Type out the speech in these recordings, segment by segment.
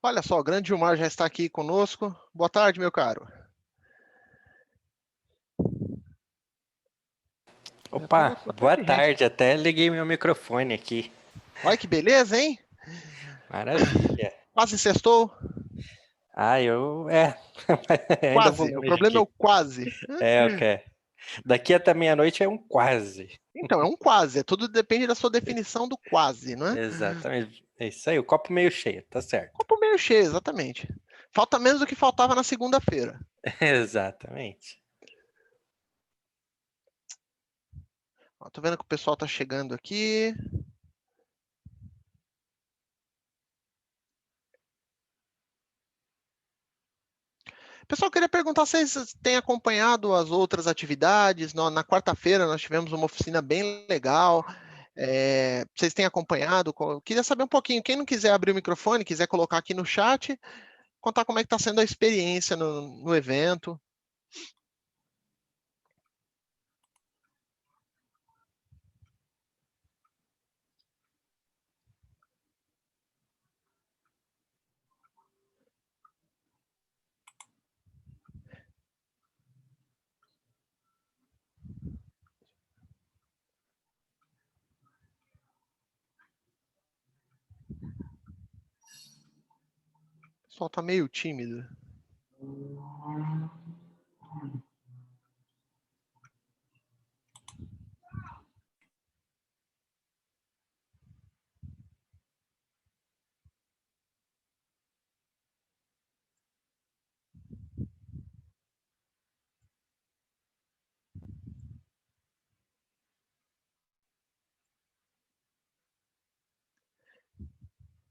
Olha só, o grande Gilmar já está aqui conosco. Boa tarde, meu caro. Já tem Opa, boa bastante gente. tarde. Até liguei meu microfone aqui. Olha que beleza, hein? Maravilha. Quase sextou? Ah, ainda vou Quase. O longe problema é o aqui. quase. Ok. Daqui até meia-noite é um quase. Então, é um quase. Tudo depende da sua definição do quase, não é? Exatamente. É isso aí, o copo meio cheio, tá certo. Copo meio cheio, exatamente. Falta menos do que faltava na segunda-feira. Exatamente. Ó, tô vendo que o pessoal tá chegando aqui. Pessoal, queria perguntar se vocês têm acompanhado as outras atividades. Na quarta-feira nós tivemos uma oficina bem legal. Vocês têm acompanhado? Queria saber um pouquinho. Quem não quiser abrir o microfone, quiser colocar aqui no chat, contar como é que está sendo a experiência no evento. O pessoal está meio tímido.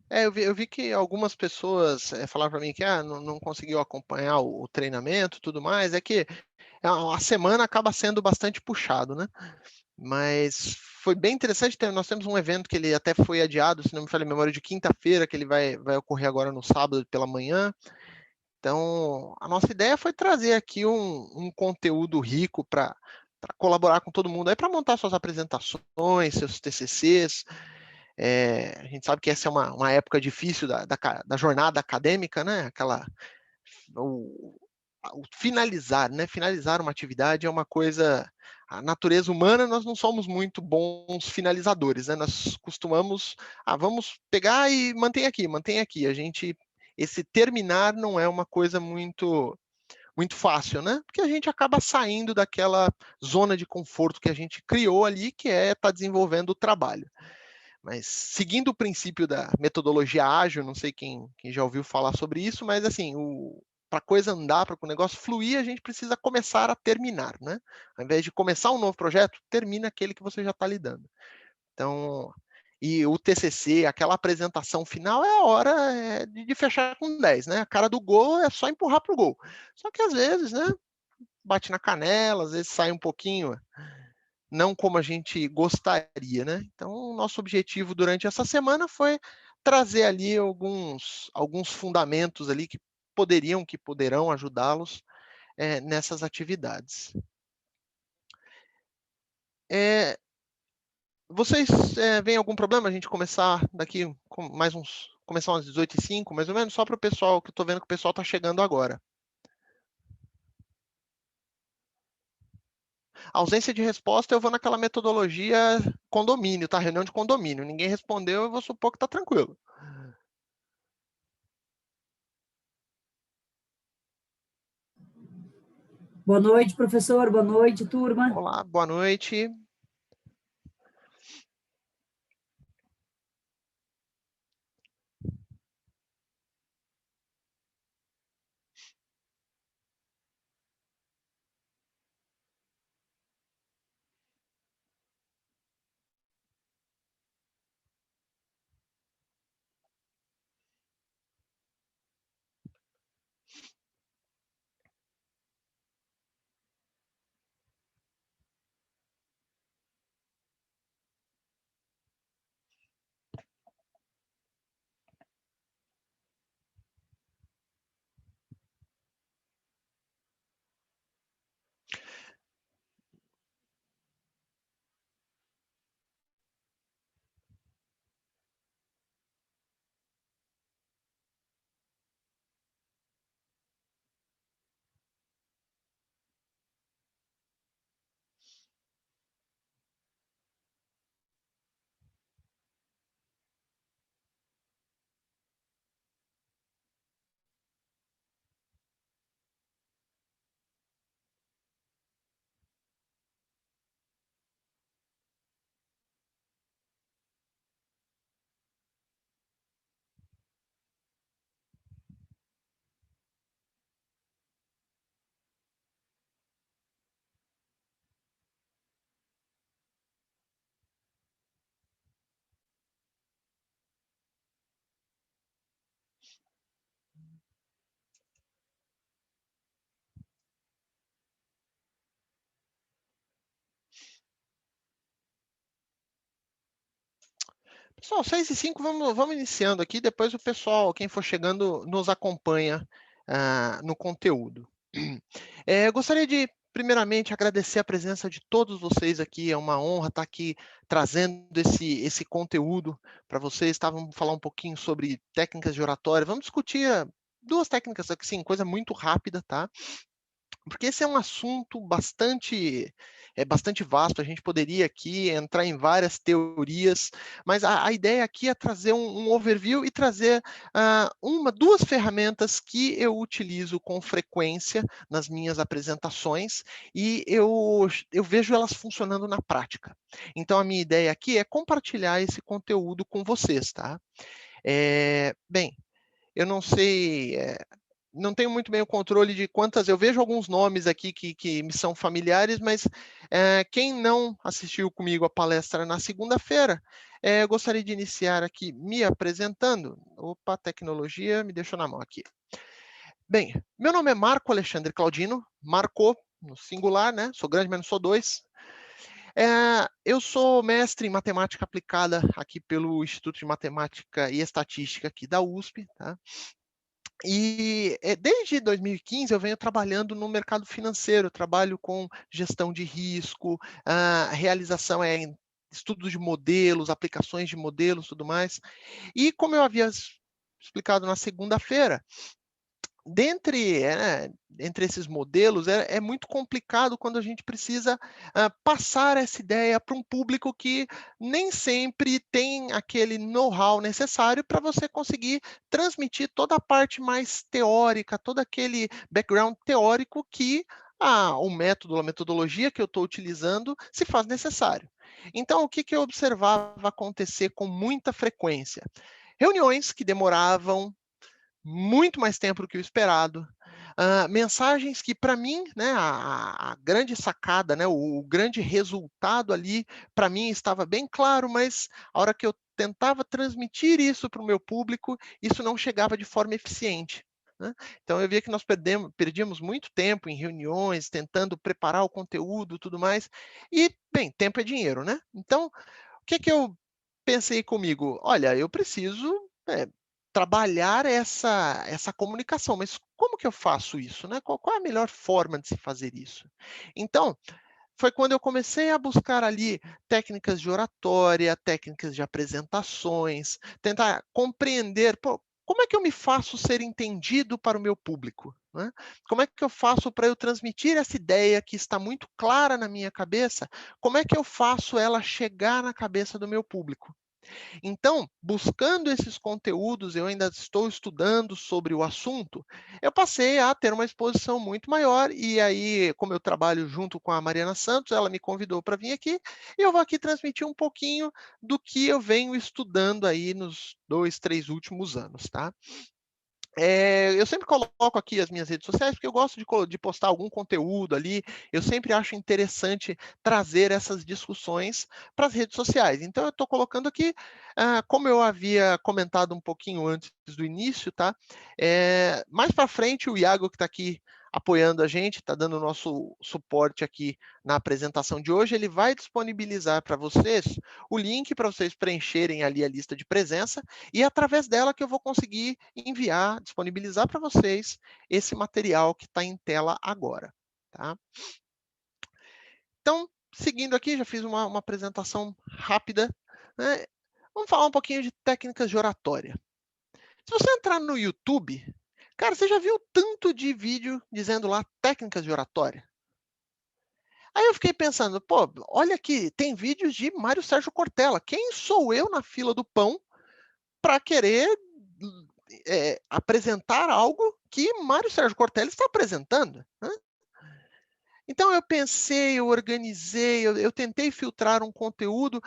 Eu vi que algumas pessoas falaram para mim que não conseguiu acompanhar o treinamento e tudo mais. É que a semana acaba sendo bastante puxado, né? Mas foi bem interessante. Nós temos um evento que ele até foi adiado, se não me falha a memória, de quinta-feira, que ele vai ocorrer agora no sábado pela manhã. Então, a nossa ideia foi trazer aqui um conteúdo rico para colaborar com todo mundo, aí para montar suas apresentações, seus TCCs. A gente sabe que essa é uma época difícil da jornada acadêmica, né? O, o finalizar, né? Finalizar uma atividade é uma coisa. A natureza humana, nós não somos muito bons finalizadores, né? Nós costumamos, vamos pegar e mantém aqui. Esse terminar não é uma coisa muito fácil, né? Porque a gente acaba saindo daquela zona de conforto que a gente criou ali, que é estar desenvolvendo o trabalho. Mas seguindo o princípio da metodologia ágil, não sei quem já ouviu falar sobre isso, mas assim, para a coisa andar, para o negócio fluir, a gente precisa começar a terminar, né? Ao invés de começar um novo projeto, termina aquele que você já está lidando. Então, e o TCC, aquela apresentação final é a hora de fechar com 10, né? A cara do gol é só empurrar para o gol. Só que às vezes, né? Bate na canela, às vezes sai um pouquinho não como a gente gostaria, né? Então, o nosso objetivo durante essa semana foi trazer ali alguns fundamentos ali que poderão ajudá-los nessas atividades. Vocês veem algum problema a gente começar daqui com começar umas 18h05, mais ou menos, só para o pessoal, que eu estou vendo que o pessoal está chegando agora. A ausência de resposta, eu vou naquela metodologia condomínio, tá? Reunião de condomínio. Ninguém respondeu, eu vou supor que está tranquilo. Boa noite, professor. Boa noite, turma. Olá, boa noite. Pessoal, 6:05, vamos iniciando aqui, depois o pessoal, quem for chegando, nos acompanha no conteúdo. Gostaria de, primeiramente, agradecer a presença de todos vocês aqui, é uma honra estar aqui trazendo esse conteúdo para vocês, vamos falar um pouquinho sobre técnicas de oratória, vamos discutir duas técnicas aqui, sim, coisa muito rápida, tá? Porque esse é um assunto bastante vasto, a gente poderia aqui entrar em várias teorias, mas a ideia aqui é trazer um overview e trazer duas ferramentas que eu utilizo com frequência nas minhas apresentações e eu vejo elas funcionando na prática. Então, a minha ideia aqui é compartilhar esse conteúdo com vocês, tá? Bem, eu não sei, não tenho muito bem o controle de quantas. Eu vejo alguns nomes aqui que me são familiares, mas quem não assistiu comigo a palestra na segunda-feira, eu gostaria de iniciar aqui me apresentando. Opa, tecnologia, me deixou na mão aqui. Bem, meu nome é Marco Alexandre Claudino, Marco, no singular, né? Sou grande, mas não sou dois. Eu sou mestre em matemática aplicada aqui pelo Instituto de Matemática e Estatística aqui da USP, tá? E desde 2015 eu venho trabalhando no mercado financeiro, eu trabalho com gestão de risco, realização em estudos de modelos, aplicações de modelos, tudo mais. E como eu havia explicado na segunda-feira, entre esses modelos, é muito complicado quando a gente precisa passar essa ideia para um público que nem sempre tem aquele know-how necessário para você conseguir transmitir toda a parte mais teórica, todo aquele background teórico que o método, a metodologia que eu estou utilizando se faz necessário. Então, o que eu observava acontecer com muita frequência? Reuniões que demoravam muito mais tempo do que o esperado. Mensagens que, para mim, né, a grande sacada, né, o grande resultado ali, para mim estava bem claro, mas a hora que eu tentava transmitir isso para o meu público, isso não chegava de forma eficiente, né? Então, eu via que nós perdíamos muito tempo em reuniões, tentando preparar o conteúdo, tudo mais. E, bem, tempo é dinheiro, né? Então, o que eu pensei comigo? Olha, eu preciso trabalhar essa comunicação, mas como que eu faço isso, né? Qual é a melhor forma de se fazer isso? Então, foi quando eu comecei a buscar ali técnicas de oratória, técnicas de apresentações, tentar compreender, pô, como é que eu me faço ser entendido para o meu público, né? Como é que eu faço para eu transmitir essa ideia que está muito clara na minha cabeça? Como é que eu faço ela chegar na cabeça do meu público? Então, buscando esses conteúdos, eu ainda estou estudando sobre o assunto, eu passei a ter uma exposição muito maior, e aí, como eu trabalho junto com a Mariana Santos, ela me convidou para vir aqui, e eu vou aqui transmitir um pouquinho do que eu venho estudando aí nos 2, 3 últimos anos, tá? Eu sempre coloco aqui as minhas redes sociais, porque eu gosto de postar algum conteúdo ali, eu sempre acho interessante trazer essas discussões para as redes sociais. Então, eu estou colocando aqui, como eu havia comentado um pouquinho antes do início, tá? Mais para frente, o Iago, que está aqui apoiando a gente, está dando o nosso suporte aqui na apresentação de hoje, ele vai disponibilizar para vocês o link para vocês preencherem ali a lista de presença, e é através dela que eu vou conseguir enviar, disponibilizar para vocês esse material que está em tela agora, tá? Então, seguindo aqui, já fiz uma apresentação rápida, né? Vamos falar um pouquinho de técnicas de oratória. Se você entrar no YouTube, cara, você já viu tanto de vídeo dizendo lá técnicas de oratória? Aí eu fiquei pensando, pô, olha aqui, tem vídeos de Mário Sérgio Cortella. Quem sou eu na fila do pão para querer apresentar algo que Mário Sérgio Cortella está apresentando, né? Então eu pensei, eu organizei, eu tentei filtrar um conteúdo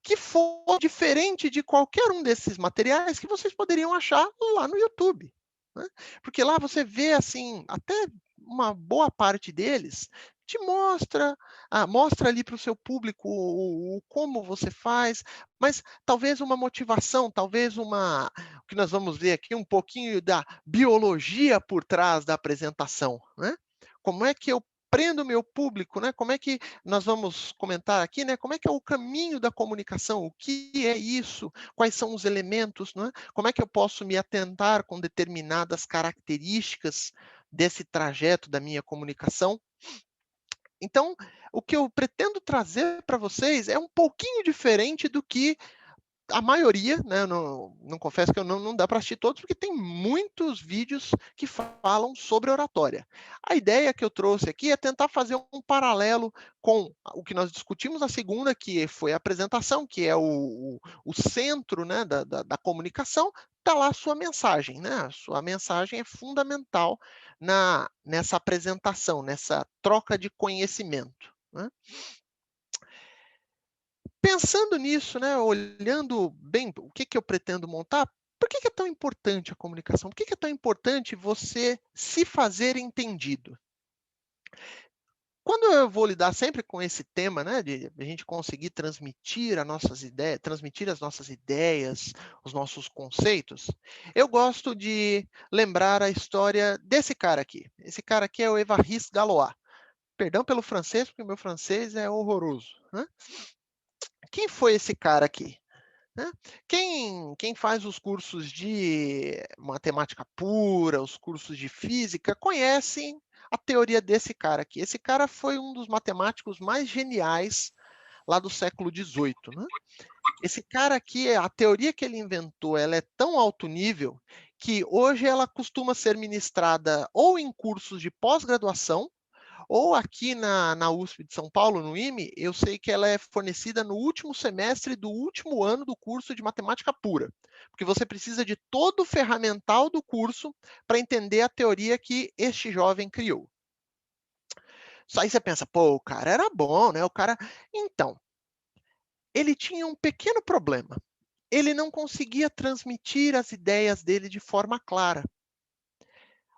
que for diferente de qualquer um desses materiais que vocês poderiam achar lá no YouTube, né? Porque lá você vê, assim, até uma boa parte deles te mostra ali para o seu público o como você faz, mas talvez uma motivação, talvez o que nós vamos ver aqui, um pouquinho da biologia por trás da apresentação, né? Como é que eu prendo o meu público, né? Como é que nós vamos comentar aqui, né? Como é que é o caminho da comunicação? O que é isso? Quais são os elementos, não é? Como é que eu posso me atentar com determinadas características desse trajeto da minha comunicação? Então, o que eu pretendo trazer para vocês é um pouquinho diferente do que a maioria, né, não confesso que eu não dá para assistir todos, porque tem muitos vídeos que falam sobre oratória. A ideia que eu trouxe aqui é tentar fazer um paralelo com o que nós discutimos na segunda, que foi a apresentação, que é o centro, né, da comunicação, está lá a sua mensagem, né? A sua mensagem é fundamental nessa apresentação, nessa troca de conhecimento, né? Pensando nisso, né, olhando bem o que que eu pretendo montar, por que que é tão importante a comunicação? Por que que é tão importante você se fazer entendido? Quando eu vou lidar sempre com esse tema, né, de a gente conseguir transmitir transmitir as nossas ideias, os nossos conceitos, eu gosto de lembrar a história desse cara aqui. Esse cara aqui é o Évariste Galois. Perdão pelo francês, porque o meu francês é horroroso, né? Quem foi esse cara aqui? Né? Quem faz os cursos de matemática pura, os cursos de física, conhecem a teoria desse cara aqui. Esse cara foi um dos matemáticos mais geniais lá do século XVIII. Né? Esse cara aqui, a teoria que ele inventou, ela é tão alto nível que hoje ela costuma ser ministrada ou em cursos de pós-graduação, ou aqui na USP de São Paulo, no IME, eu sei que ela é fornecida no último semestre do último ano do curso de matemática pura, porque você precisa de todo o ferramental do curso para entender a teoria que este jovem criou. Só aí você pensa, pô, o cara era bom, né? O cara. Então, ele tinha um pequeno problema. Ele não conseguia transmitir as ideias dele de forma clara.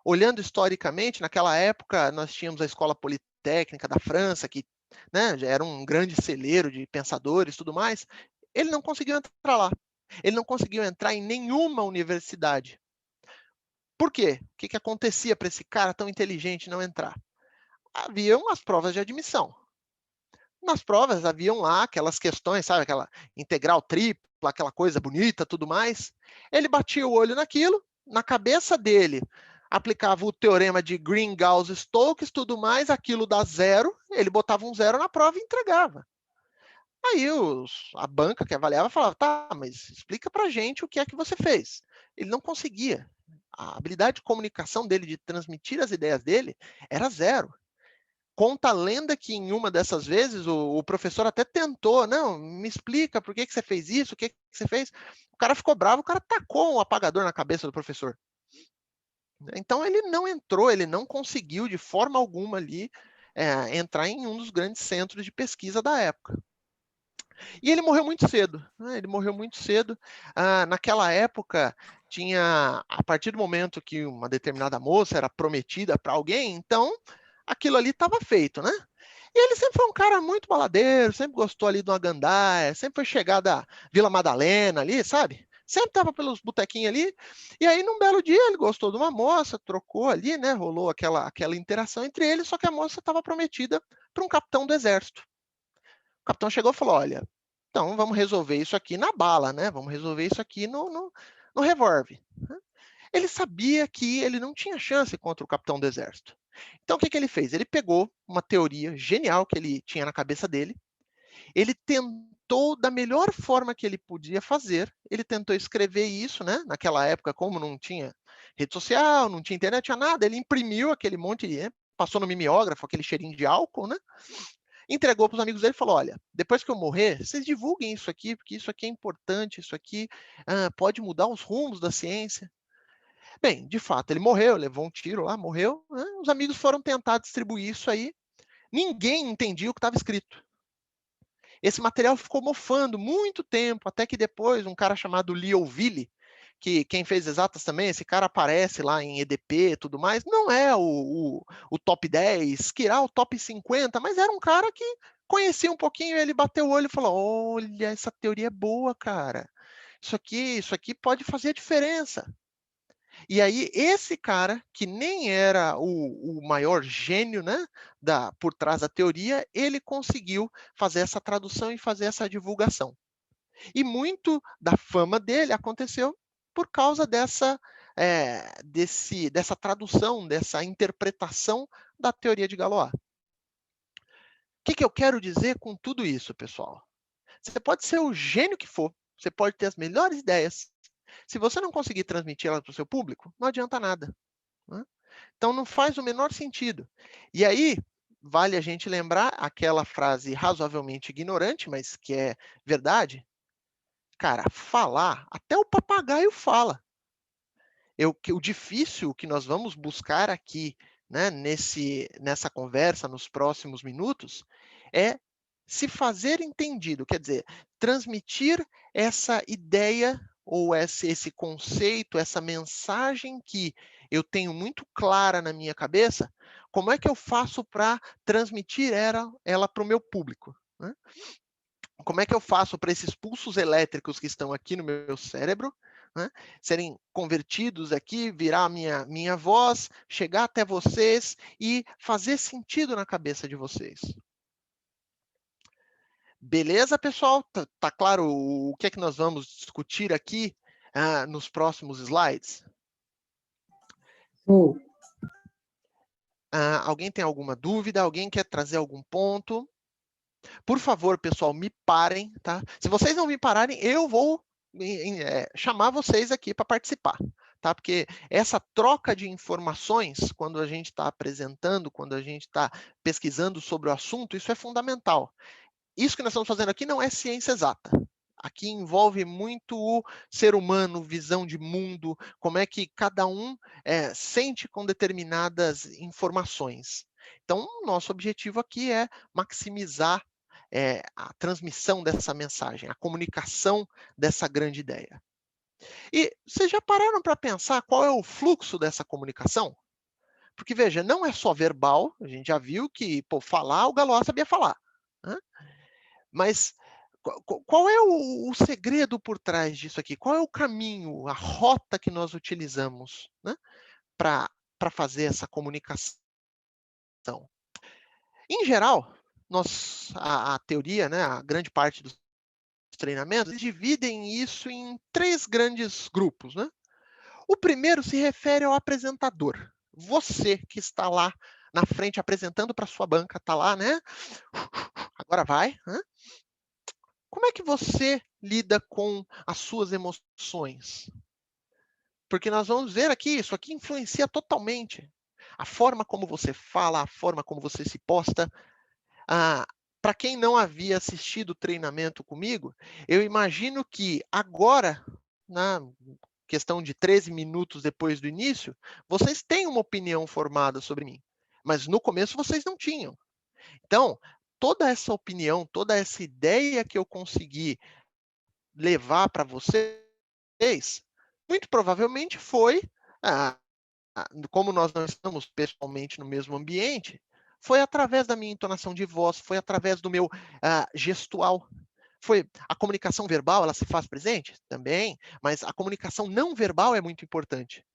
Olhando historicamente, naquela época, nós tínhamos a Escola Politécnica da França, que, né, já era um grande celeiro de pensadores e tudo mais. Ele não conseguiu entrar lá. Ele não conseguiu entrar em nenhuma universidade. Por quê? O que acontecia para esse cara tão inteligente não entrar? Haviam as provas de admissão. Nas provas haviam lá aquelas questões, sabe, aquela integral tripla, aquela coisa bonita, tudo mais. Ele batia o olho naquilo, na cabeça dele aplicava o teorema de Green-Gauss-Stokes, tudo mais, aquilo dá zero, ele botava um zero na prova e entregava. Aí a banca que avaliava falava, tá, mas explica pra gente o que é que você fez. Ele não conseguia. A habilidade de comunicação dele, de transmitir as ideias dele, era zero. Conta a lenda que em uma dessas vezes o professor até tentou, não, me explica por que você fez isso, o que você fez. O cara ficou bravo, o cara tacou um apagador na cabeça do professor. Então ele não entrou, ele não conseguiu de forma alguma ali entrar em um dos grandes centros de pesquisa da época. E ele morreu muito cedo, né? Ele morreu muito cedo. Naquela época, tinha, a partir do momento que uma determinada moça era prometida para alguém, então aquilo ali estava feito, né? E ele sempre foi um cara muito baladeiro, sempre gostou ali de uma gandaia, sempre foi chegar da Vila Madalena ali, sabe? Sempre estava pelos botequinhos ali. E aí, num belo dia, ele gostou de uma moça, trocou ali, né? Rolou aquela interação entre eles, só que a moça estava prometida para um capitão do exército. O capitão chegou e falou: olha, então vamos resolver isso aqui na bala, né? Vamos resolver isso aqui no revólver. Ele sabia que ele não tinha chance contra o capitão do exército. Então o que ele fez? Ele pegou uma teoria genial que ele tinha na cabeça dele, ele tentou da melhor forma que ele podia fazer, ele tentou escrever isso, né? Naquela época, como não tinha rede social, não tinha internet, não tinha nada, ele imprimiu aquele monte, passou no mimeógrafo, aquele cheirinho de álcool, né? Entregou para os amigos dele e falou: olha, depois que eu morrer, vocês divulguem isso aqui, porque isso aqui é importante, isso aqui pode mudar os rumos da ciência. Bem, de fato, ele morreu, levou um tiro lá, morreu. Né? Os amigos foram tentar distribuir isso aí. Ninguém entendia o que estava escrito. Esse material ficou mofando muito tempo, até que depois um cara chamado Liouville, que quem fez exatas também, esse cara aparece lá em EDP e tudo mais, não é o top 10, que irá o top 50, mas era um cara que conhecia um pouquinho, ele bateu o olho e falou: olha, essa teoria é boa, cara. Isso aqui pode fazer a diferença. E aí, esse cara, que nem era o maior gênio, né, por trás da teoria, ele conseguiu fazer essa tradução e fazer essa divulgação. E muito da fama dele aconteceu por causa dessa tradução, dessa interpretação da teoria de Galois. O que eu quero dizer com tudo isso, pessoal? Você pode ser o gênio que for, você pode ter as melhores ideias. Se você não conseguir transmitir elas para o seu público, não adianta nada, né? Então, não faz o menor sentido. E aí, vale a gente lembrar aquela frase razoavelmente ignorante, mas que é verdade. Cara, falar, até o papagaio fala. O difícil que nós vamos buscar aqui, né, nessa conversa, nos próximos minutos, é se fazer entendido, quer dizer, transmitir essa ideia ou esse conceito, essa mensagem que eu tenho muito clara na minha cabeça, como é que eu faço para transmitir ela para o meu público, né? Como é que eu faço para esses pulsos elétricos que estão aqui no meu cérebro, né, serem convertidos aqui, virar a minha voz, chegar até vocês e fazer sentido na cabeça de vocês? Beleza, pessoal? Tá claro o que é que nós vamos discutir aqui nos próximos slides? Show. Alguém tem alguma dúvida? Alguém quer trazer algum ponto? Por favor, pessoal, me parem, tá? Se vocês não me pararem, eu vou chamar vocês aqui para participar, tá? Porque essa troca de informações, quando a gente está apresentando, quando a gente está pesquisando sobre o assunto, isso é fundamental. Isso que nós estamos fazendo aqui não é ciência exata. Aqui envolve muito o ser humano, visão de mundo, como é que cada um sente com determinadas informações. Então, o nosso objetivo aqui é maximizar a transmissão dessa mensagem, a comunicação dessa grande ideia. E vocês já pararam para pensar qual é o fluxo dessa comunicação? Porque, veja, não é só verbal, a gente já viu que, falar, o Galois sabia falar, né? Mas qual é o segredo por trás disso aqui? Qual é o caminho, a rota que nós utilizamos, né, para fazer essa comunicação? Em geral, a teoria, né, a grande parte dos treinamentos, eles dividem isso em 3 grandes grupos, né? O primeiro se refere ao apresentador. Você que está lá na frente apresentando para sua banca, está lá, né? Agora vai, né? Como é que você lida com as suas emoções? Porque nós vamos ver aqui, isso aqui influencia totalmente a forma como você fala, a forma como você se posta. Para quem não havia assistido o treinamento comigo, eu imagino que agora, na questão de 13 minutos depois do início, vocês têm uma opinião formada sobre mim. Mas no começo vocês não tinham. Então, toda essa opinião, toda essa ideia que eu consegui levar para vocês, muito provavelmente foi, como nós não estamos pessoalmente no mesmo ambiente, foi através da minha entonação de voz, foi através do meu gestual. Foi a comunicação verbal, ela se faz presente? Também, mas a comunicação não verbal é muito importante.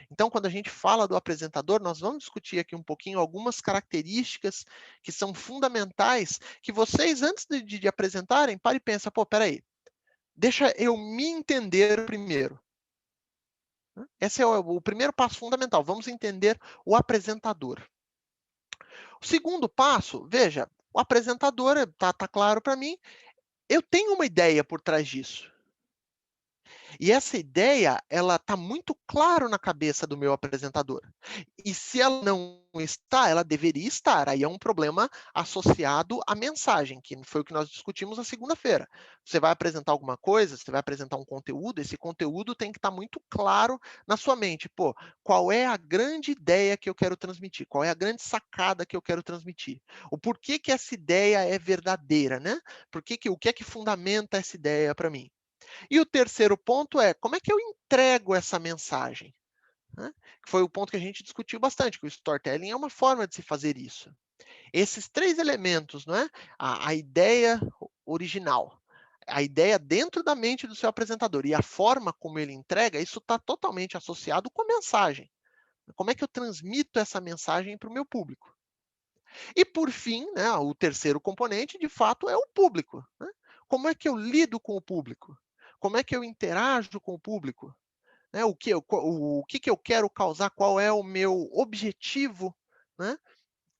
Então, quando a gente fala do apresentador, nós vamos discutir aqui um pouquinho algumas características que são fundamentais, que vocês, antes de apresentarem, parem e pensem, peraí, deixa eu me entender primeiro. Esse é o primeiro passo fundamental. Vamos entender o apresentador. O segundo passo, veja, o apresentador, tá claro para mim, eu tenho uma ideia por trás disso. E essa ideia, ela está muito claro na cabeça do meu apresentador. E se ela não está, ela deveria estar. Aí é um problema associado à mensagem, que foi o que nós discutimos na segunda-feira. Você vai apresentar alguma coisa, você vai apresentar um conteúdo, esse conteúdo tem que estar muito claro na sua mente. Qual é a grande ideia que eu quero transmitir? Qual é a grande sacada que eu quero transmitir? O porquê que essa ideia é verdadeira, né? O que é que fundamenta essa ideia para mim? E o terceiro ponto é, como é que eu entrego essa mensagem? Né? Que foi o ponto que a gente discutiu bastante, que o storytelling é uma forma de se fazer isso. Esses 3 elementos, não é? A ideia original, a ideia dentro da mente do seu apresentador e a forma como ele entrega, isso está totalmente associado com a mensagem. Como é que eu transmito essa mensagem para o meu público? E, por fim, né, o terceiro componente, de fato, é o público. Né? Como é que eu lido com o público? Como é que eu interajo com o público? Né? O que eu quero causar? Qual é o meu objetivo? Né?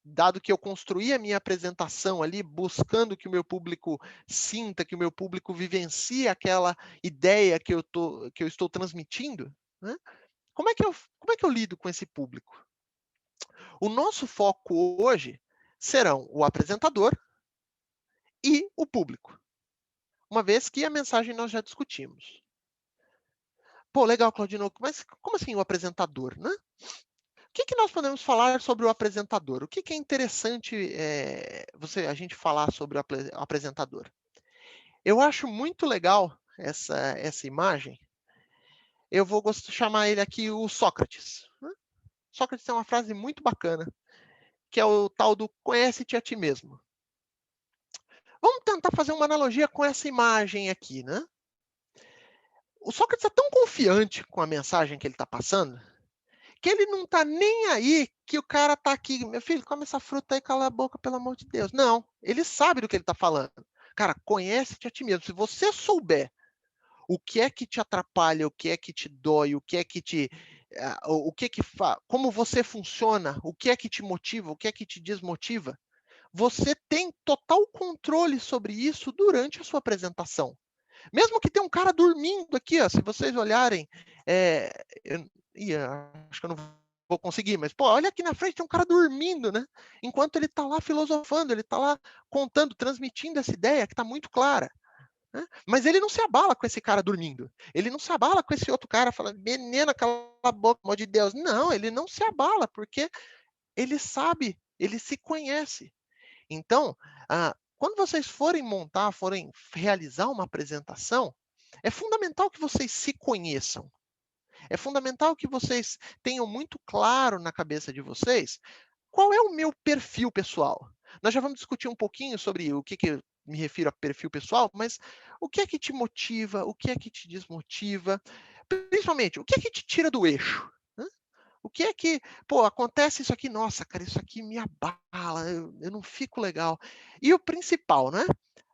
Dado que eu construí a minha apresentação ali, buscando que o meu público sinta, que o meu público vivencie aquela ideia que eu estou transmitindo, né? Como é que eu lido com esse público? O nosso foco hoje serão o apresentador e o público, uma vez que a mensagem nós já discutimos. Pô, legal, Claudino, mas como assim o apresentador, né? O que nós podemos falar sobre o apresentador? O que é interessante a gente falar sobre o apresentador? Eu acho muito legal essa imagem. Eu vou chamar ele aqui o Sócrates. Né? Sócrates tem uma frase muito bacana, que é o tal do conhece-te a ti mesmo. Vamos tentar fazer uma analogia com essa imagem aqui, né? O Sócrates é tão confiante com a mensagem que ele está passando, que ele não está nem aí que o cara está aqui, meu filho, come essa fruta aí, cala a boca, pelo amor de Deus. Não, ele sabe do que ele está falando. Cara, conhece-te a ti mesmo. Se você souber o que é que te atrapalha, o que é que te dói, o que é que te... como você funciona, o que é que te motiva, o que é que te desmotiva, você tem total controle sobre isso durante a sua apresentação. Mesmo que tenha um cara dormindo aqui, ó, se vocês olharem, acho que eu não vou conseguir, mas pô, olha aqui na frente, tem um cara dormindo, né? Enquanto ele está lá filosofando, ele está lá contando, transmitindo essa ideia que está muito clara. Né? Mas ele não se abala com esse cara dormindo. Ele não se abala com esse outro cara falando, menina, cala a boca, pelo amor de Deus. Não, ele não se abala, porque ele sabe, ele se conhece. Então, quando vocês forem realizar uma apresentação, é fundamental que vocês se conheçam. É fundamental que vocês tenham muito claro na cabeça de vocês qual é o meu perfil pessoal. Nós já vamos discutir um pouquinho sobre o que eu me refiro a perfil pessoal, mas o que é que te motiva, o que é que te desmotiva, principalmente, o que é que te tira do eixo? Né? O que é que, pô, acontece isso aqui, nossa, cara, isso aqui me abala, eu não fico legal. E o principal, né?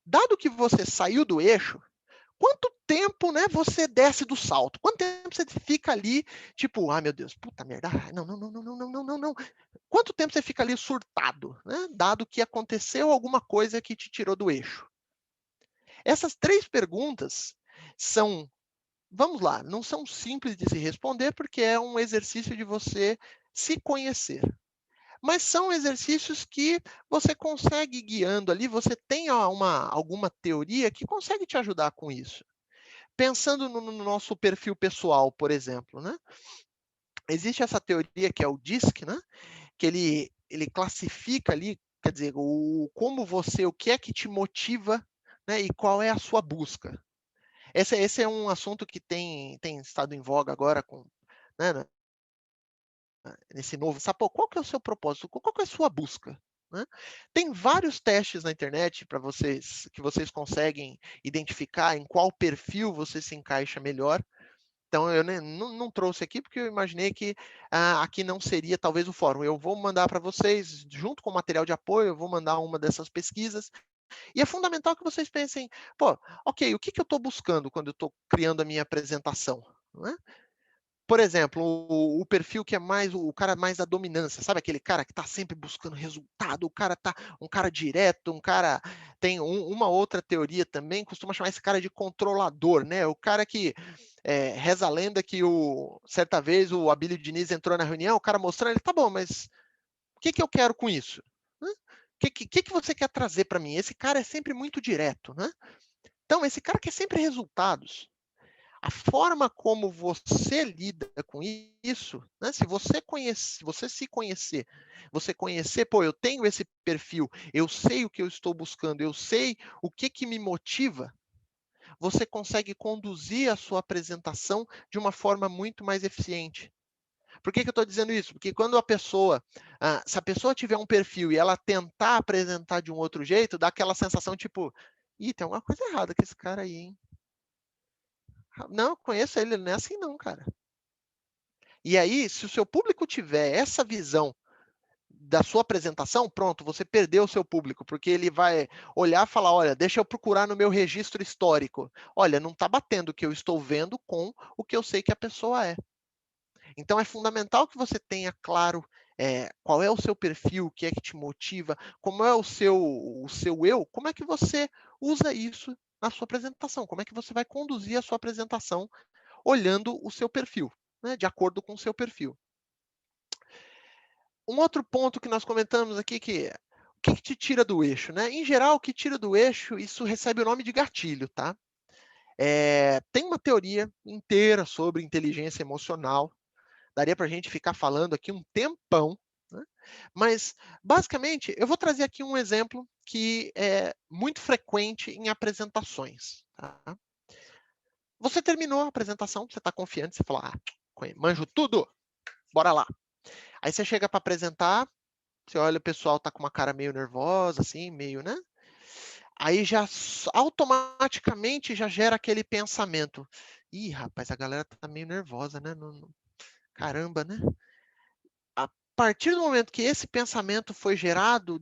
Dado que você saiu do eixo, quanto tempo, né, você desce do salto? Quanto tempo você fica ali, tipo, ah, meu Deus, puta merda, não, não, não, não, não, não, não, não. Quanto tempo você fica ali surtado, né? Dado que aconteceu alguma coisa que te tirou do eixo? Essas 3 perguntas são, vamos lá, não são simples de se responder, porque é um exercício de você se conhecer. Mas são exercícios que você consegue guiando ali, você tem alguma teoria que consegue te ajudar com isso. Pensando no nosso perfil pessoal, por exemplo, né? Existe essa teoria que é o DISC, né? Que ele classifica ali, quer dizer, o que é que te motiva, né? E qual é a sua busca. Esse é um assunto que tem estado em voga agora né, nesse novo. Sabe, qual que é o seu propósito? Qual que é a sua busca? Né? Tem vários testes na internet para que vocês conseguem identificar em qual perfil você se encaixa melhor. Então, eu não trouxe aqui, porque eu imaginei que aqui não seria talvez o fórum. Eu vou mandar para vocês, junto com o material de apoio, eu vou mandar uma dessas pesquisas. E é fundamental que vocês pensem, pô, ok, o que eu estou buscando quando eu estou criando a minha apresentação? Né? Por exemplo, o perfil que é mais o cara mais da dominância, sabe aquele cara que está sempre buscando resultado, o cara tá um cara direto, um cara tem uma outra teoria também, costuma chamar esse cara de controlador, né? O cara que reza a lenda que certa vez o Abílio Diniz entrou na reunião, o cara mostrando, ele tá bom, mas o que eu quero com isso? O que você quer trazer para mim? Esse cara é sempre muito direto, né? Então, esse cara quer sempre resultados. A forma como você lida com isso, né? Se você se conhecer, você conhecer, pô, eu tenho esse perfil, eu sei o que eu estou buscando, eu sei o que me motiva, você consegue conduzir a sua apresentação de uma forma muito mais eficiente. Por que eu estou dizendo isso? Porque quando se a pessoa tiver um perfil e ela tentar apresentar de um outro jeito, dá aquela sensação tipo, Ih, tem alguma coisa errada com esse cara aí, hein? Não, conheço ele não é assim não, cara. E aí, se o seu público tiver essa visão da sua apresentação, pronto, você perdeu o seu público, porque ele vai olhar e falar, olha, deixa eu procurar no meu registro histórico. Olha, não está batendo o que eu estou vendo com o que eu sei que a pessoa é. Então, é fundamental que você tenha claro qual é o seu perfil, o que é que te motiva, como é o seu eu, como é que você usa isso na sua apresentação, como é que você vai conduzir a sua apresentação olhando o seu perfil, né, de acordo com o seu perfil. Um outro ponto que nós comentamos aqui o que te tira do eixo, né? Em geral, o que tira do eixo, isso recebe o nome de gatilho, tá? Tem uma teoria inteira sobre inteligência emocional. Daria para a gente ficar falando aqui um tempão, né? Mas, basicamente, eu vou trazer aqui um exemplo que é muito frequente em apresentações. Tá? Você terminou a apresentação, você está confiante, você fala, manjo tudo, bora lá. Aí você chega para apresentar, você olha, o pessoal está com uma cara meio nervosa, assim, meio, né? Aí já automaticamente já gera aquele pensamento. Ih, rapaz, a galera tá meio nervosa, né? Caramba, né? A partir do momento que esse pensamento foi gerado,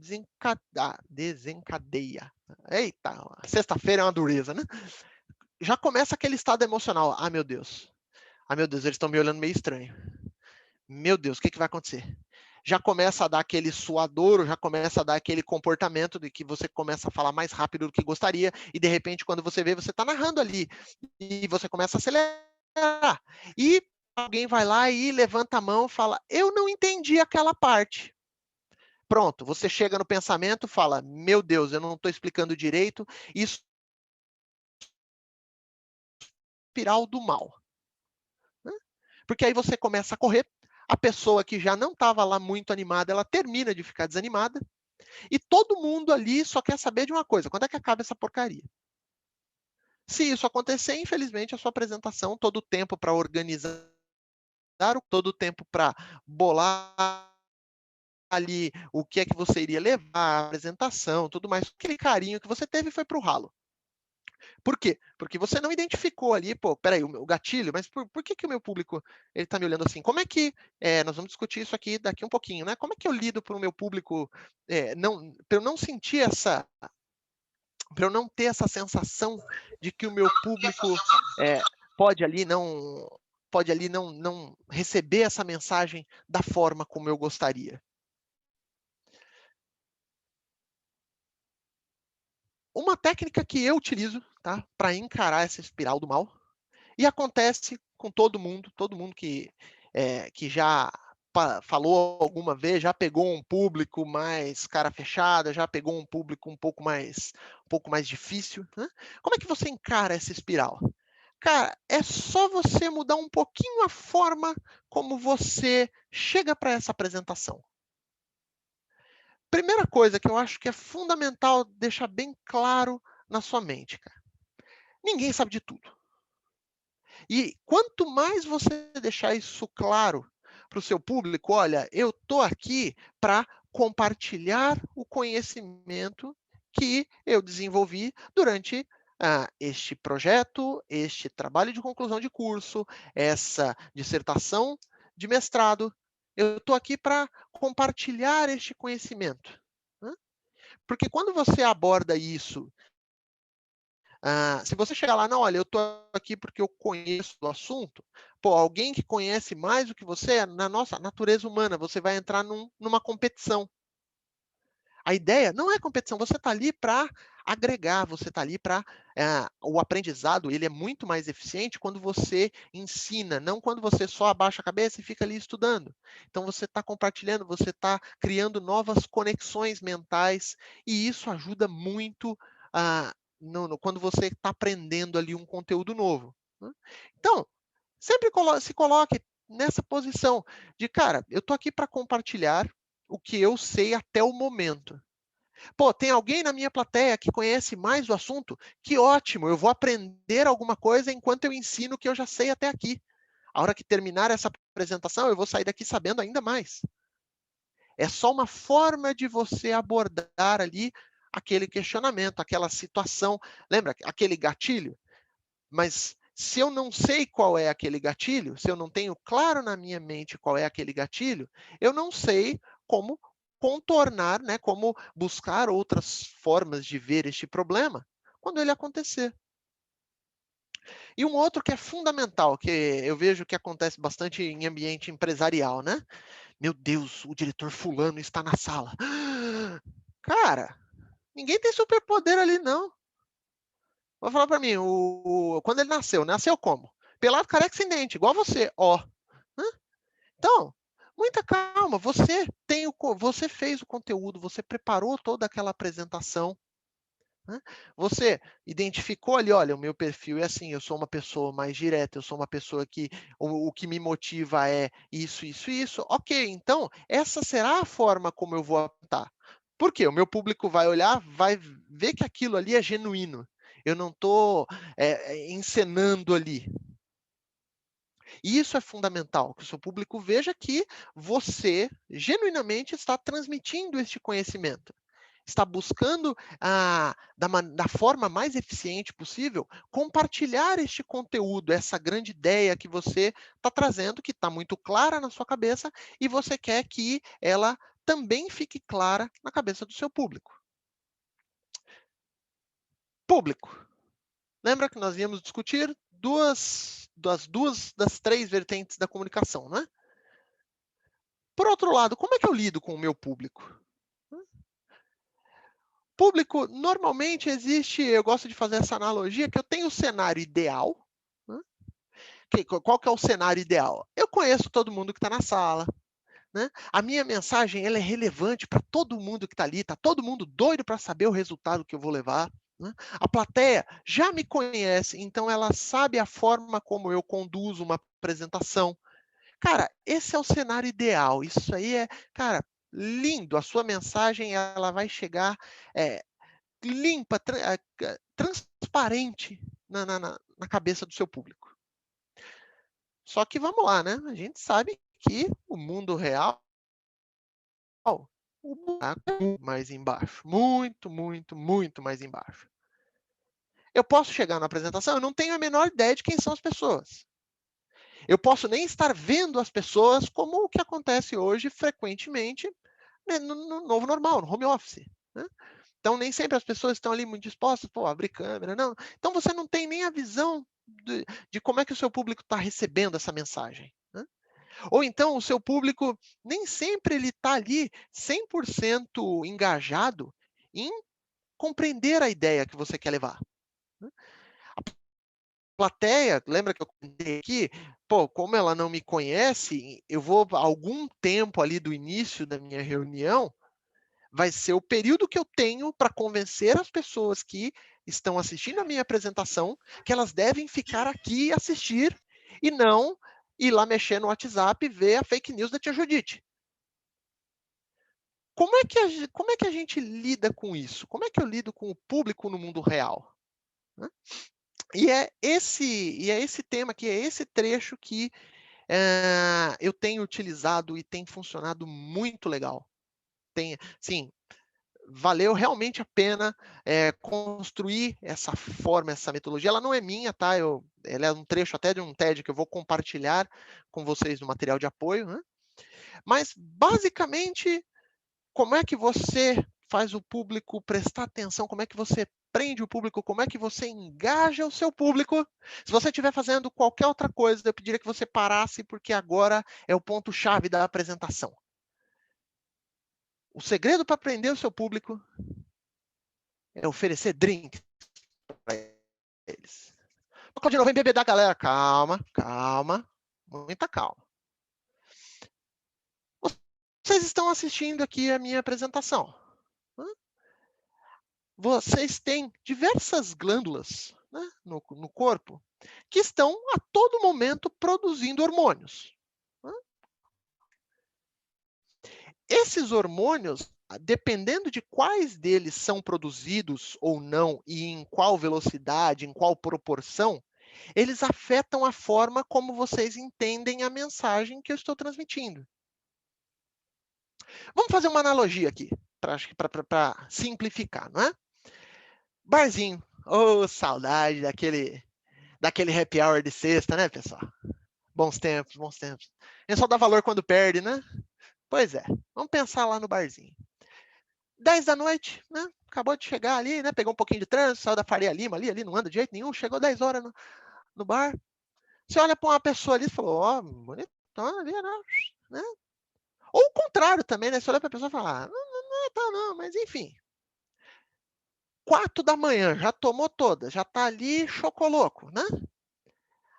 desencadeia. Eita, sexta-feira é uma dureza, né? Já começa aquele estado emocional. Ah, meu Deus. Ah, meu Deus, eles estão me olhando meio estranho. Meu Deus, o que vai acontecer? Já começa a dar aquele suadouro, já começa a dar aquele comportamento de que você começa a falar mais rápido do que gostaria, e de repente, quando você vê, você está narrando ali, e você começa a acelerar. E alguém vai lá e levanta a mão e fala, eu não entendi aquela parte. Pronto, você chega no pensamento, fala, meu Deus, eu não estou explicando direito, isso é espiral do mal. Porque aí você começa a correr, a pessoa que já não estava lá muito animada, ela termina de ficar desanimada, e todo mundo ali só quer saber de uma coisa, quando é que acaba essa porcaria? Se isso acontecer, infelizmente, a sua apresentação, todo o tempo para organizar, todo o tempo para bolar ali o que é que você iria levar, a apresentação, tudo mais, aquele carinho que você teve foi para o ralo. Por quê? Porque você não identificou ali, pô, peraí, o gatilho, mas por que o meu público ele está me olhando assim? Como é que, nós vamos discutir isso aqui daqui um pouquinho, né? Como é que eu lido para o meu público, para eu não sentir para eu não ter essa sensação de que o meu público pode ali não receber essa mensagem da forma como eu gostaria. Uma técnica que eu utilizo, tá, para encarar essa espiral do mal, e acontece com todo mundo que já falou alguma vez, já pegou um público mais cara fechada, já pegou um público um pouco mais difícil, né? Como é que você encara essa espiral? Cara, é só você mudar um pouquinho a forma como você chega para essa apresentação. Primeira coisa que eu acho que é fundamental deixar bem claro na sua mente, cara. Ninguém sabe de tudo. E quanto mais você deixar isso claro para o seu público, olha, eu estou aqui para compartilhar o conhecimento que eu desenvolvi durante este projeto, este trabalho de conclusão de curso, essa dissertação de mestrado. Eu estou aqui para compartilhar este conhecimento. Né? Porque quando você aborda isso se você chegar lá, não, olha, eu estou aqui porque eu conheço o assunto, pô, alguém que conhece mais do que você, na nossa natureza humana, você vai entrar numa competição. A ideia não é competição, você está ali para agregar, você está ali para... o aprendizado ele é muito mais eficiente quando você ensina, não quando você só abaixa a cabeça e fica ali estudando. Então, você está compartilhando, você está criando novas conexões mentais, e isso ajuda muito quando você está aprendendo ali um conteúdo novo. Né? Então, sempre se coloque nessa posição de, cara, eu estou aqui para compartilhar o que eu sei até o momento. Pô, tem alguém na minha plateia que conhece mais do assunto? Que ótimo, eu vou aprender alguma coisa enquanto eu ensino o que eu já sei até aqui. A hora que terminar essa apresentação, eu vou sair daqui sabendo ainda mais. É só uma forma de você abordar ali aquele questionamento, aquela situação. Lembra aquele gatilho? Mas se eu não sei qual é aquele gatilho, se eu não tenho claro na minha mente qual é aquele gatilho, eu não sei como contornar, né, como buscar outras formas de ver este problema quando ele acontecer. E um outro que é fundamental, que eu vejo que acontece bastante em ambiente empresarial, né? Meu Deus, o diretor fulano está na sala. Cara, ninguém tem superpoder ali, não. Vai falar para mim, quando ele nasceu como? Pelado, careca, sem dente, igual você, ó. Então, muita calma, você fez o conteúdo, você preparou toda aquela apresentação, né? Você identificou ali, olha, o meu perfil é assim, eu sou uma pessoa mais direta, eu sou uma pessoa que o que me motiva é isso, isso, isso. Ok, então essa será a forma como eu vou apontar. Por quê? O meu público vai olhar, vai ver que aquilo ali é genuíno. Eu não estou encenando ali. E isso é fundamental, que o seu público veja que você genuinamente está transmitindo este conhecimento. Está buscando, da forma mais eficiente possível, compartilhar este conteúdo, essa grande ideia que você está trazendo, que está muito clara na sua cabeça, e você quer que ela também fique clara na cabeça do seu público. Público. Lembra que nós íamos discutir das três vertentes da comunicação, né? Por outro lado, como é que eu lido com o meu público? Público, normalmente existe, eu gosto de fazer essa analogia, que eu tenho o cenário ideal. Né? Qual que é o cenário ideal? Eu conheço todo mundo que está na sala. Né? A minha mensagem ela é relevante para todo mundo que está ali, está todo mundo doido para saber o resultado que eu vou levar. Né? A plateia já me conhece, então ela sabe a forma como eu conduzo uma apresentação. Cara, esse é o cenário ideal. Isso aí é, cara, lindo. A sua mensagem ela vai chegar limpa, transparente na cabeça do seu público. Só que vamos lá, né? A gente sabe que o mundo real, o buraco é muito mais embaixo. Muito, muito, muito mais embaixo. Eu posso chegar na apresentação, eu não tenho a menor ideia de quem são as pessoas. Eu posso nem estar vendo as pessoas como o que acontece hoje frequentemente, né, no novo normal, no home office. Né? Então, nem sempre as pessoas estão ali muito dispostas, pô, abrir câmera, não. Então, você não tem nem a visão de como é que o seu público está recebendo essa mensagem. Né? Ou então, o seu público nem sempre ele está ali 100% engajado em compreender a ideia que você quer levar. Né? A plateia, lembra que eu comentei aqui? Pô, como ela não me conhece, eu vou algum tempo ali do início da minha reunião, vai ser o período que eu tenho para convencer as pessoas que estão assistindo a minha apresentação que elas devem ficar aqui e assistir e não ir lá mexer no WhatsApp e ver a fake news da tia Judite. Como é que a gente lida com isso? Como é que eu lido com o público no mundo real? Né? E é esse tema aqui, é esse trecho que eu tenho utilizado e tem funcionado muito legal. Sim, valeu realmente a pena construir essa forma, essa metodologia. Ela não é minha, tá? Ela é um trecho até de um TED que eu vou compartilhar com vocês no material de apoio, né? Mas, basicamente, como é que você faz o público prestar atenção? Como é que você prende o público? Como é que você engaja o seu público? Se você estiver fazendo qualquer outra coisa, eu pediria que você parasse, porque agora é o ponto-chave da apresentação. O segredo para prender o seu público é oferecer drinks para eles. Claudinho, vem beber da galera. Calma, calma, muita calma. Vocês estão assistindo aqui a minha apresentação. Vocês têm diversas glândulas, né, no corpo que estão a todo momento produzindo hormônios. Né? Esses hormônios, dependendo de quais deles são produzidos ou não e em qual velocidade, em qual proporção, eles afetam a forma como vocês entendem a mensagem que eu estou transmitindo. Vamos fazer uma analogia aqui. acho que para simplificar, não é? Barzinho. Ô, saudade daquele happy hour de sexta, né, pessoal? Bons tempos, bons tempos. A gente só dá valor quando perde, né? Pois é. Vamos pensar lá no barzinho. 10 da noite, né? Acabou de chegar ali, né? Pegou um pouquinho de trânsito, saiu da Faria Lima ali, não anda de jeito nenhum. Chegou 10 horas no bar. Você olha para uma pessoa ali e falou, ó, bonitona ali, né? Ou o contrário também, né? Você olha para a pessoa e fala, não é tão não, mas enfim. 4 da manhã, já tomou toda, já tá ali chocoloco, né?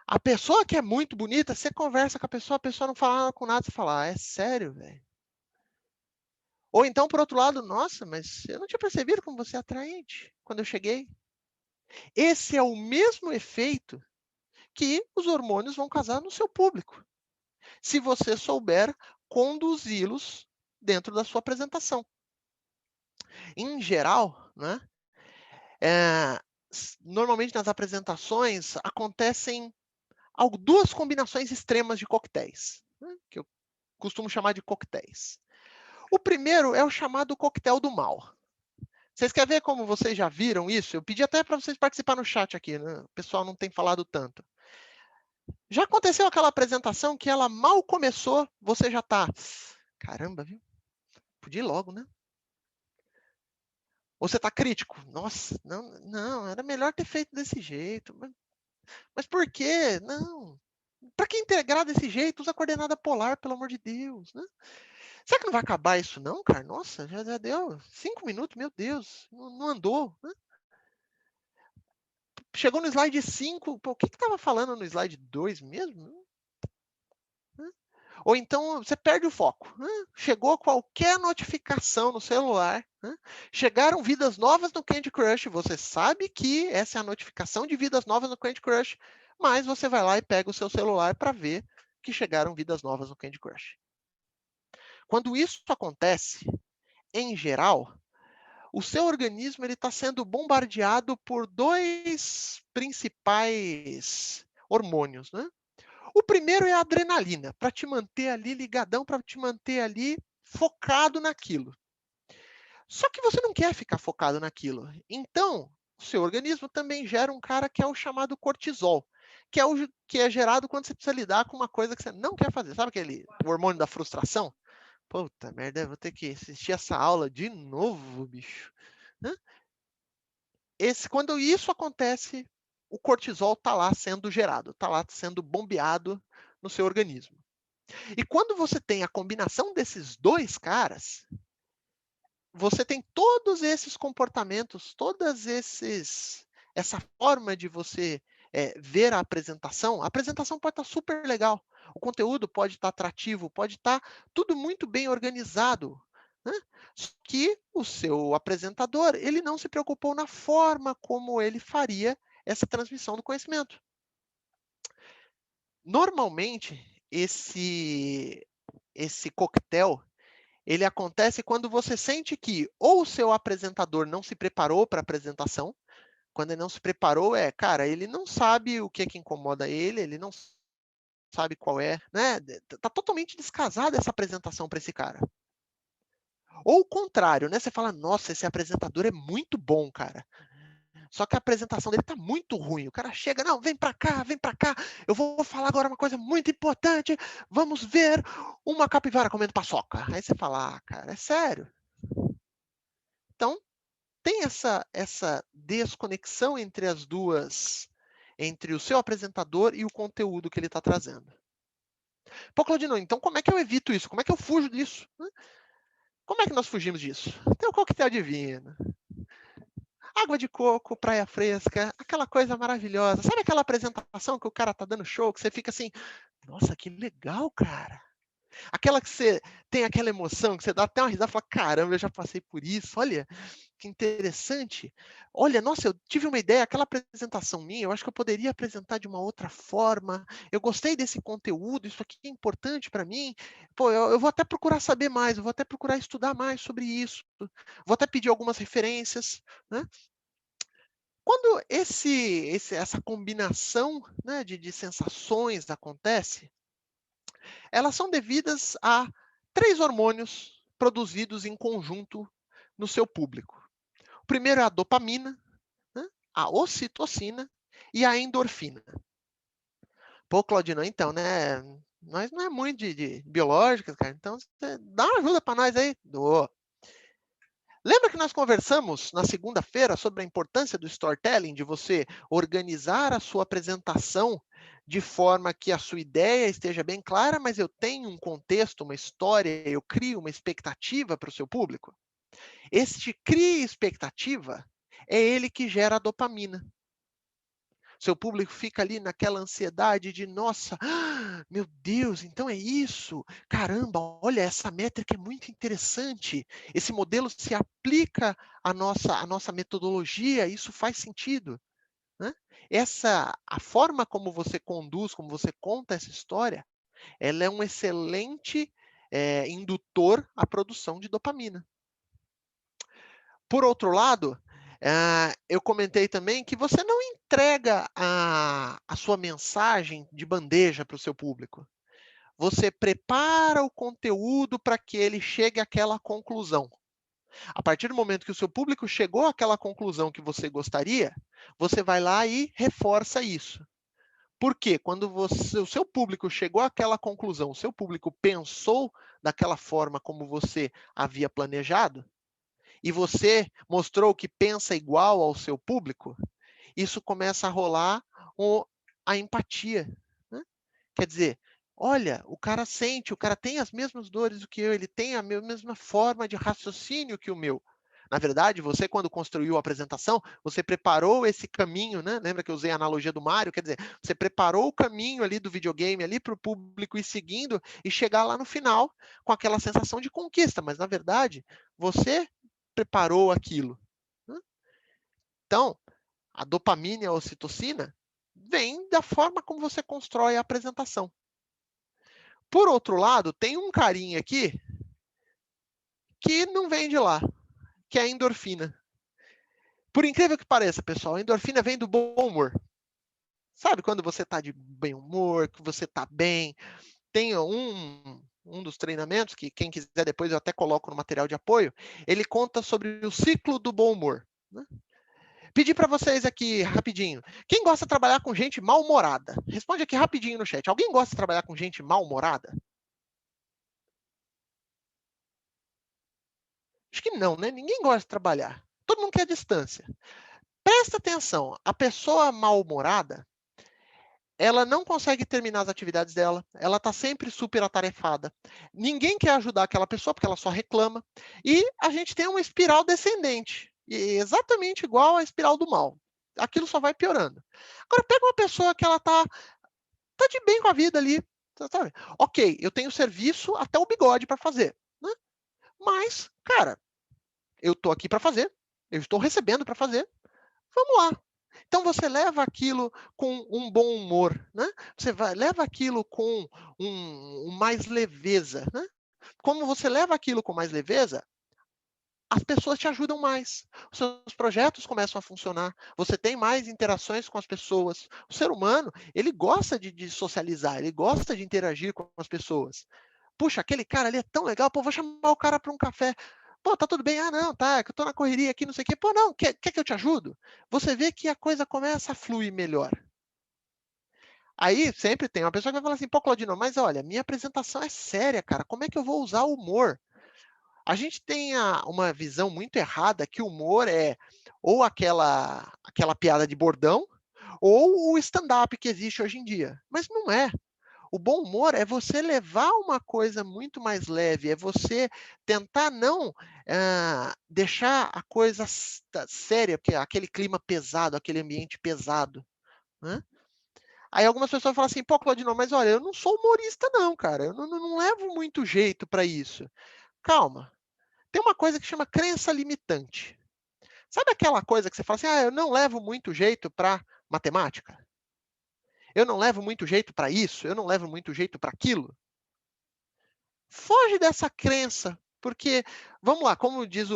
A pessoa que é muito bonita, você conversa com a pessoa não fala nada com nada, você fala, é sério, velho? Ou então, por outro lado, nossa, mas eu não tinha percebido como você é atraente quando eu cheguei. Esse é o mesmo efeito que os hormônios vão causar no seu público, se você souber conduzi-los dentro da sua apresentação. Em geral, né, normalmente nas apresentações acontecem duas combinações extremas de coquetéis, né, que eu costumo chamar de coquetéis. O primeiro é o chamado coquetel do mal. Vocês querem ver como vocês já viram isso? Eu pedi até para vocês participar no chat aqui, né? O pessoal não tem falado tanto. Já aconteceu aquela apresentação que ela mal começou, você já está... Caramba, viu? Podia ir logo, né? Ou você está crítico? Nossa, não, era melhor ter feito desse jeito. Mas por quê? Não. Para que integrar desse jeito? Usa coordenada polar, pelo amor de Deus, né? Será que não vai acabar isso não, cara? Nossa, já deu 5 minutos, meu Deus, não andou, né? Chegou no slide 5, pô, o que estava falando no slide 2 mesmo? Né? Ou então você perde o foco. Né? Chegou qualquer notificação no celular, né? Chegaram vidas novas no Candy Crush, você sabe que essa é a notificação de vidas novas no Candy Crush, mas você vai lá e pega o seu celular para ver que chegaram vidas novas no Candy Crush. Quando isso acontece, em geral, o seu organismo está sendo bombardeado por dois principais hormônios, né? O primeiro é a adrenalina, para te manter ali ligadão, para te manter ali focado naquilo. Só que você não quer ficar focado naquilo. Então, o seu organismo também gera um cara que é o chamado cortisol, que é o que é gerado quando você precisa lidar com uma coisa que você não quer fazer. Sabe aquele hormônio da frustração? Puta merda, eu vou ter que assistir essa aula de novo, bicho. Quando isso acontece, o cortisol está lá sendo gerado, está lá sendo bombeado no seu organismo. E quando você tem a combinação desses dois caras, você tem todos esses comportamentos, essa forma de você ver a apresentação. A apresentação pode estar super legal, o conteúdo pode estar atrativo, pode estar tudo muito bem organizado, né? Só que o seu apresentador, ele não se preocupou na forma como ele faria essa transmissão do conhecimento. Normalmente, esse coquetel, ele acontece quando você sente que ou o seu apresentador não se preparou para a apresentação. Quando ele não se preparou, cara, ele não sabe o que é que incomoda ele não sabe qual é, né? Tá totalmente descasada essa apresentação para esse cara. Ou o contrário, né? Você fala, nossa, esse apresentador é muito bom, cara. Só que a apresentação dele tá muito ruim. O cara chega, não, vem para cá, eu vou falar agora uma coisa muito importante, vamos ver uma capivara comendo paçoca. Aí você fala, cara, é sério? Então, tem essa desconexão entre as duas, entre o seu apresentador e o conteúdo que ele está trazendo. Pô, Claudino, então como é que eu evito isso? Como é que eu fujo disso? Como é que nós fugimos disso? Tem o coquetel divino. Água de coco, praia fresca, aquela coisa maravilhosa. Sabe aquela apresentação que o cara tá dando show, que você fica assim, nossa, que legal, cara. Aquela que você tem aquela emoção, que você dá até uma risada e fala, caramba, eu já passei por isso, olha, que interessante. Olha, nossa, eu tive uma ideia, aquela apresentação minha, eu acho que eu poderia apresentar de uma outra forma. Eu gostei desse conteúdo, isso aqui é importante para mim. Pô, eu vou até procurar saber mais, eu vou até procurar estudar mais sobre isso. Vou até pedir algumas referências, né? Quando essa combinação, né, de sensações acontece, elas são devidas a 3 hormônios produzidos em conjunto no seu público. O primeiro é a dopamina, né? A ocitocina e a endorfina. Pô, Claudino, então, né? Nós não é muito de biológicas, cara. Então, você dá uma ajuda para nós aí. Dou. Lembra que nós conversamos na segunda-feira sobre a importância do storytelling, de você organizar a sua apresentação de forma que a sua ideia esteja bem clara, mas eu tenho um contexto, uma história, eu crio uma expectativa para o seu público? Este cria expectativa é ele que gera a dopamina. Seu público fica ali naquela ansiedade de, nossa, meu Deus, então é isso? Caramba, olha, essa métrica é muito interessante. Esse modelo se aplica à nossa metodologia, isso faz sentido, né? A forma como você conduz, como você conta essa história, ela é um excelente indutor à produção de dopamina. Por outro lado, eu comentei também que você não entrega a sua mensagem de bandeja para o seu público. Você prepara o conteúdo para que ele chegue àquela conclusão. A partir do momento que o seu público chegou àquela conclusão que você gostaria, você vai lá e reforça isso. Por quê? Quando o seu público chegou àquela conclusão, o seu público pensou daquela forma como você havia planejado, e você mostrou que pensa igual ao seu público, isso começa a rolar a empatia, né? Quer dizer, olha, o cara sente, o cara tem as mesmas dores do que eu, ele tem a mesma forma de raciocínio que o meu. Na verdade, você, quando construiu a apresentação, você preparou esse caminho, né? Lembra que eu usei a analogia do Mario? Quer dizer, você preparou o caminho ali do videogame ali para o público ir seguindo e chegar lá no final com aquela sensação de conquista. Mas, na verdade, você preparou aquilo, né? Então, a dopamina e a ocitocina vem da forma como você constrói a apresentação. Por outro lado, tem um carinha aqui que não vem de lá, que é a endorfina. Por incrível que pareça, pessoal, a endorfina vem do bom humor. Sabe quando você está de bem humor, que você está bem? Tem um dos treinamentos, que quem quiser depois eu até coloco no material de apoio, ele conta sobre o ciclo do bom humor, né? Pedir para vocês aqui, rapidinho. Quem gosta de trabalhar com gente mal-humorada? Responde aqui rapidinho no chat. Alguém gosta de trabalhar com gente mal-humorada? Acho que não, né? Ninguém gosta de trabalhar. Todo mundo quer distância. Presta atenção. A pessoa mal-humorada, ela não consegue terminar as atividades dela. Ela está sempre super atarefada. Ninguém quer ajudar aquela pessoa porque ela só reclama. E a gente tem uma espiral descendente. Exatamente igual à espiral do mal. Aquilo só vai piorando. Agora, pega uma pessoa que ela tá de bem com a vida ali. Sabe? Ok, eu tenho serviço até o bigode para fazer, né? Mas, cara, eu estou aqui para fazer, eu estou recebendo para fazer, vamos lá. Então você leva aquilo com um bom humor, né? Você leva aquilo com mais leveza, né? Como você leva aquilo com mais leveza, as pessoas te ajudam mais. Os seus projetos começam a funcionar. Você tem mais interações com as pessoas. O ser humano, ele gosta de socializar, ele gosta de interagir com as pessoas. Puxa, aquele cara ali é tão legal, pô, vou chamar o cara para um café. Pô, tá tudo bem? Ah, não, tá, que eu tô na correria aqui, não sei o quê. Pô, não, quer que eu te ajudo? Você vê que a coisa começa a fluir melhor. Aí sempre tem uma pessoa que vai falar assim, pô, Claudino, mas olha, minha apresentação é séria, cara. Como é que eu vou usar o humor? A gente tem uma visão muito errada que o humor é ou aquela piada de bordão ou o stand-up que existe hoje em dia. Mas não é. O bom humor é você levar uma coisa muito mais leve, é você tentar não deixar a coisa séria, porque aquele clima pesado, aquele ambiente pesado, né? Aí algumas pessoas falam assim, pô, Claudino, mas olha, eu não sou humorista não, cara, eu não levo muito jeito para isso. Calma, tem uma coisa que chama crença limitante. Sabe aquela coisa que você fala assim, eu não levo muito jeito para matemática? Eu não levo muito jeito para isso? Eu não levo muito jeito para aquilo? Foge dessa crença, porque, vamos lá, como diz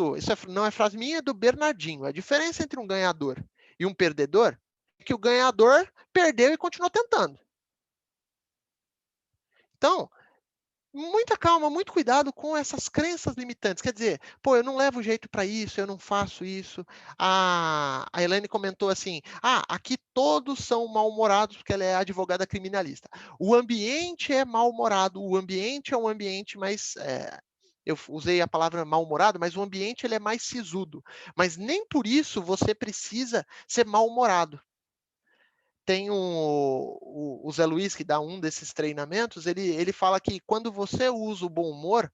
não é frase minha, é do Bernardinho. A diferença entre um ganhador e um perdedor é que o ganhador perdeu e continuou tentando. Então, muita calma, muito cuidado com essas crenças limitantes. Quer dizer, pô, eu não levo jeito para isso, eu não faço isso. A Elaine comentou assim: aqui todos são mal-humorados, porque ela é advogada criminalista. O ambiente é mal-humorado, o ambiente é um ambiente mais. Eu usei a palavra mal-humorado, mas o ambiente ele é mais sisudo. Mas nem por isso você precisa ser mal-humorado. Tem o Zé Luiz, que dá um desses treinamentos, ele fala que quando você usa o bom humor,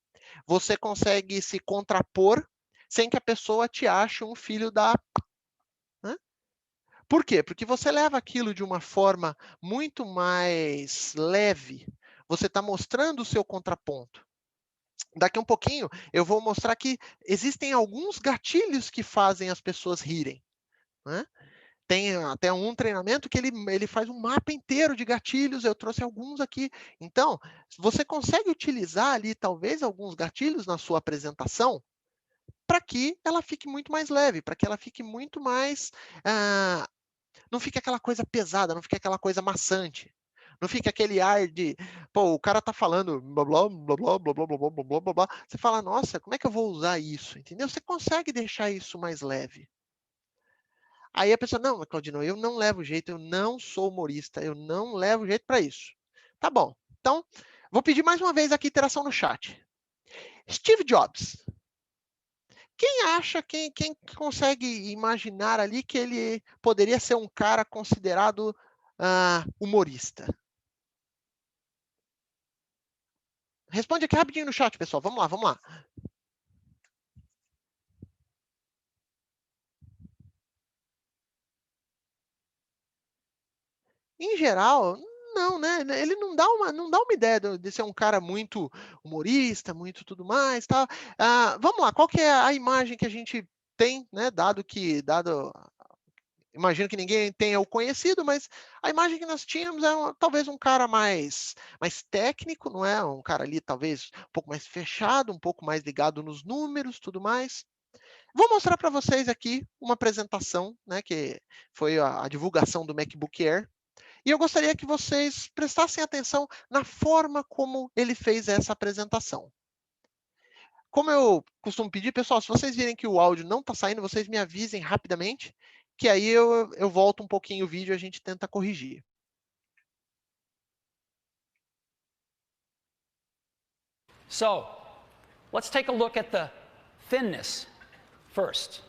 você consegue se contrapor sem que a pessoa te ache um filho da... Né? Por quê? Porque você leva aquilo de uma forma muito mais leve. Você está mostrando o seu contraponto. Daqui a um pouquinho, eu vou mostrar que existem alguns gatilhos que fazem as pessoas rirem. Né? Tem até um treinamento que ele faz um mapa inteiro de gatilhos, eu trouxe alguns aqui. Então, você consegue utilizar ali, talvez, alguns gatilhos na sua apresentação para que ela fique muito mais leve, para que ela fique muito mais... não fique aquela coisa pesada, não fique aquela coisa maçante. Não fique aquele ar de, pô, o cara tá falando blá blá blá blá blá blá blá blá blá blá blá. Você fala, nossa, como é que eu vou usar isso? Entendeu? Você consegue deixar isso mais leve. Aí a pessoa, não, Claudino, eu não levo jeito, eu não sou humorista, eu não levo jeito para isso. Tá bom. Então, vou pedir mais uma vez aqui interação no chat. Steve Jobs. Quem acha, quem consegue imaginar ali que ele poderia ser um cara considerado humorista? Responde aqui rapidinho no chat, pessoal. Vamos lá, vamos lá. Em geral, não, né? Ele não dá uma ideia de ser um cara muito humorista, muito tudo mais, tá? Vamos lá, qual que é a imagem que a gente tem, né? Imagino que ninguém tenha o conhecido, mas a imagem que nós tínhamos é talvez um cara mais técnico, não é? Um cara ali talvez um pouco mais fechado, um pouco mais ligado nos números, tudo mais. Vou mostrar para vocês aqui uma apresentação, né? Que foi a divulgação do MacBook Air. E eu gostaria que vocês prestassem atenção na forma como ele fez essa apresentação. Como eu costumo pedir, pessoal, se vocês virem que o áudio não está saindo, vocês me avisem rapidamente, que aí eu volto um pouquinho o vídeo e a gente tenta corrigir. So, let's take a look at the thinness first.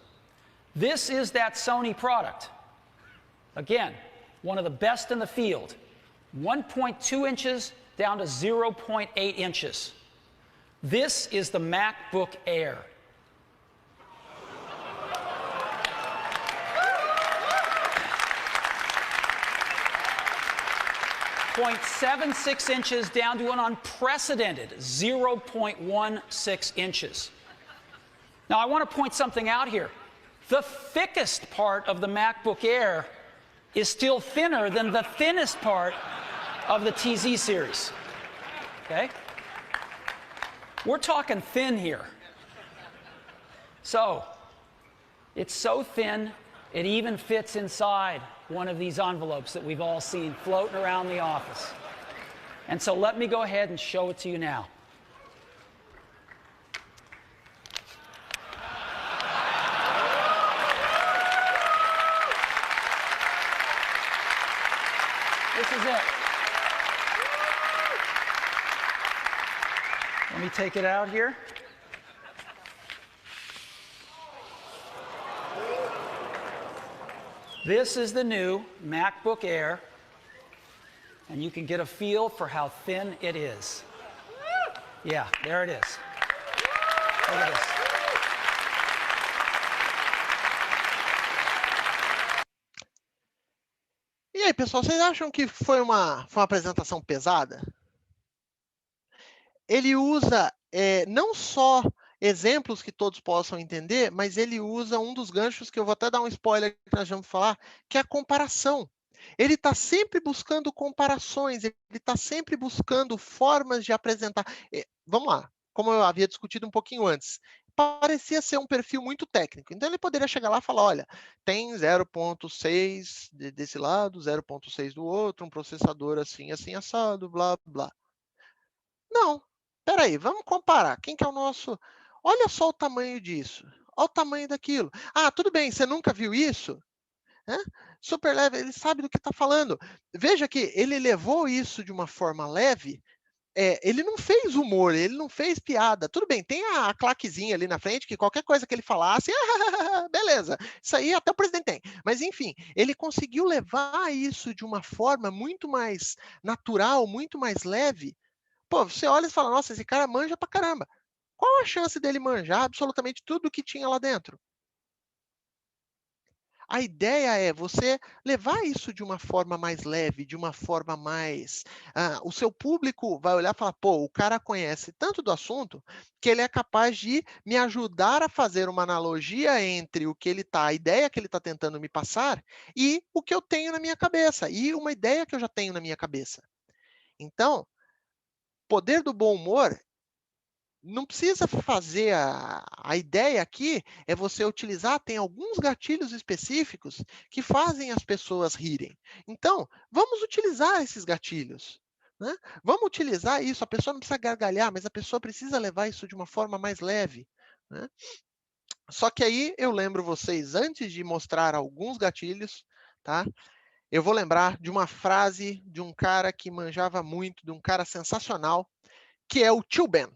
This is that Sony product. Again, one of the best in the field. 1.2 inches down to 0.8 inches. This is the MacBook Air. .76 inches down to an unprecedented 0.16 inches. Now, I want to point something out here. The thickest part of the MacBook Air is still thinner than the thinnest part of the TZ series. Okay? We're talking thin here. So, it's so thin, it even fits inside one of these envelopes that we've all seen floating around the office. And so let me go ahead and show it to you now. This is it. Let me take it out here. This is the new MacBook Air, and you can get a feel for how thin it is. Yeah, there it is. Look at this. E aí, pessoal, vocês acham que foi uma apresentação pesada? Ele usa não só exemplos que todos possam entender, mas ele usa um dos ganchos que eu vou até dar um spoiler que nós vamos falar, que é a comparação. Ele está sempre buscando comparações, ele está sempre buscando formas de apresentar. Vamos lá, como eu havia discutido um pouquinho antes, parecia ser um perfil muito técnico. Então, ele poderia chegar lá e falar, olha, tem 0.6 desse lado, 0.6 do outro, um processador assim, assim, assado, blá, blá. Não. peraí, vamos comparar. Quem que é o nosso... Olha só o tamanho disso. Olha o tamanho daquilo. Ah, tudo bem, você nunca viu isso? Super leve, ele sabe do que está falando. Veja que ele levou isso de uma forma leve, ele não fez humor, ele não fez piada. Tudo bem, tem a claquezinha ali na frente, que qualquer coisa que ele falasse, beleza, isso aí até o presidente tem. Mas, enfim, ele conseguiu levar isso de uma forma muito mais natural, muito mais leve. Pô, você olha e fala, nossa, esse cara manja pra caramba. Qual a chance dele manjar absolutamente tudo que tinha lá dentro? A ideia é você levar isso de uma forma mais leve, de uma forma mais... o seu público vai olhar e falar, pô, o cara conhece tanto do assunto que ele é capaz de me ajudar a fazer uma analogia entre a ideia que ele está tentando me passar e o que eu tenho na minha cabeça, e uma ideia que eu já tenho na minha cabeça. Então, poder do bom humor não precisa fazer a ideia aqui é você utilizar, tem alguns gatilhos específicos que fazem as pessoas rirem. Então, vamos utilizar esses gatilhos. Né? Vamos utilizar isso. A pessoa não precisa gargalhar, mas a pessoa precisa levar isso de uma forma mais leve. Né? Só que aí eu lembro vocês, antes de mostrar alguns gatilhos, tá? Eu vou lembrar de uma frase de um cara que manjava muito, de um cara sensacional, que é o Tio Ben.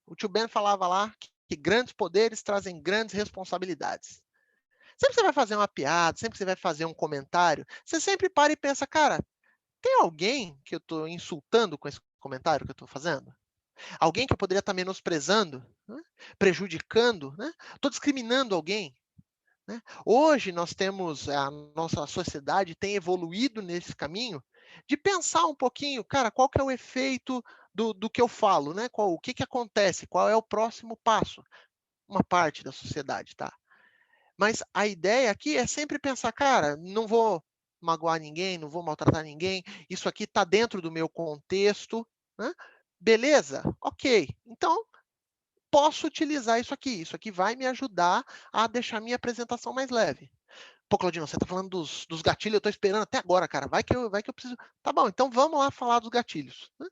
O Tio Ben falava lá que grandes poderes trazem grandes responsabilidades. Sempre que você vai fazer uma piada, sempre que você vai fazer um comentário, você sempre para e pensa, cara, tem alguém que eu estou insultando com esse comentário que eu estou fazendo? Alguém que eu poderia estar menosprezando, né? Prejudicando, né? Estou discriminando alguém? Né? Hoje nós temos, a nossa sociedade tem evoluído nesse caminho de pensar um pouquinho, cara, qual que é o efeito do que eu falo, né? O que acontece, qual é o próximo passo? Uma parte da sociedade, tá? Mas a ideia aqui é sempre pensar, cara, não vou magoar ninguém, não vou maltratar ninguém, isso aqui está dentro do meu contexto, né? Beleza? Ok. Então, posso utilizar isso aqui vai me ajudar a deixar minha apresentação mais leve. Pô, Claudino, você está falando dos gatilhos, eu estou esperando até agora, cara, vai que eu preciso... Tá bom, então vamos lá falar dos gatilhos. Né?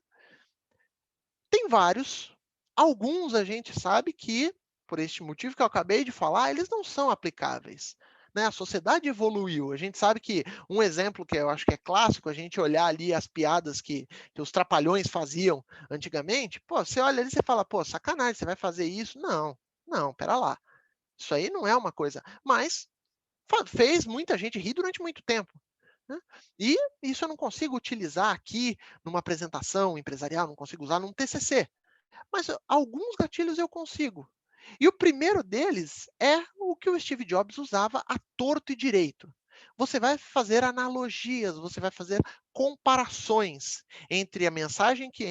Tem vários, alguns a gente sabe que, por este motivo que eu acabei de falar, eles não são aplicáveis. Né? A sociedade evoluiu. A gente sabe que um exemplo que eu acho que é clássico, a gente olhar ali as piadas que os trapalhões faziam antigamente, pô, você olha ali e você fala, pô, sacanagem, você vai fazer isso? Não, pera lá. Isso aí não é uma coisa. Mas fez muita gente rir durante muito tempo. Né? E isso eu não consigo utilizar aqui numa apresentação empresarial, não consigo usar num TCC. Mas alguns gatilhos eu consigo. E o primeiro deles é o que o Steve Jobs usava a torto e direito. Você vai fazer analogias, você vai fazer comparações entre a mensagem que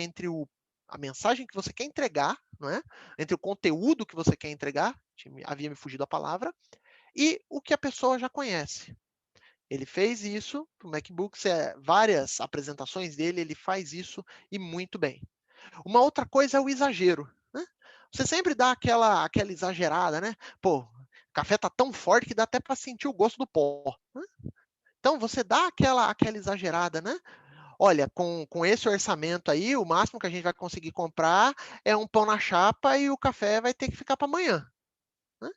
você quer entregar, não é? Entre o conteúdo que você quer entregar, havia me fugido a palavra, e o que a pessoa já conhece. Ele fez isso para o MacBook, várias apresentações dele, ele faz isso e muito bem. Uma outra coisa é o exagero. Né? Você sempre dá aquela exagerada, né? Pô, o café tá tão forte que dá até para sentir o gosto do pó. Né? Então, você dá aquela exagerada, né? Olha, com esse orçamento aí, o máximo que a gente vai conseguir comprar é um pão na chapa e o café vai ter que ficar para amanhã. Né?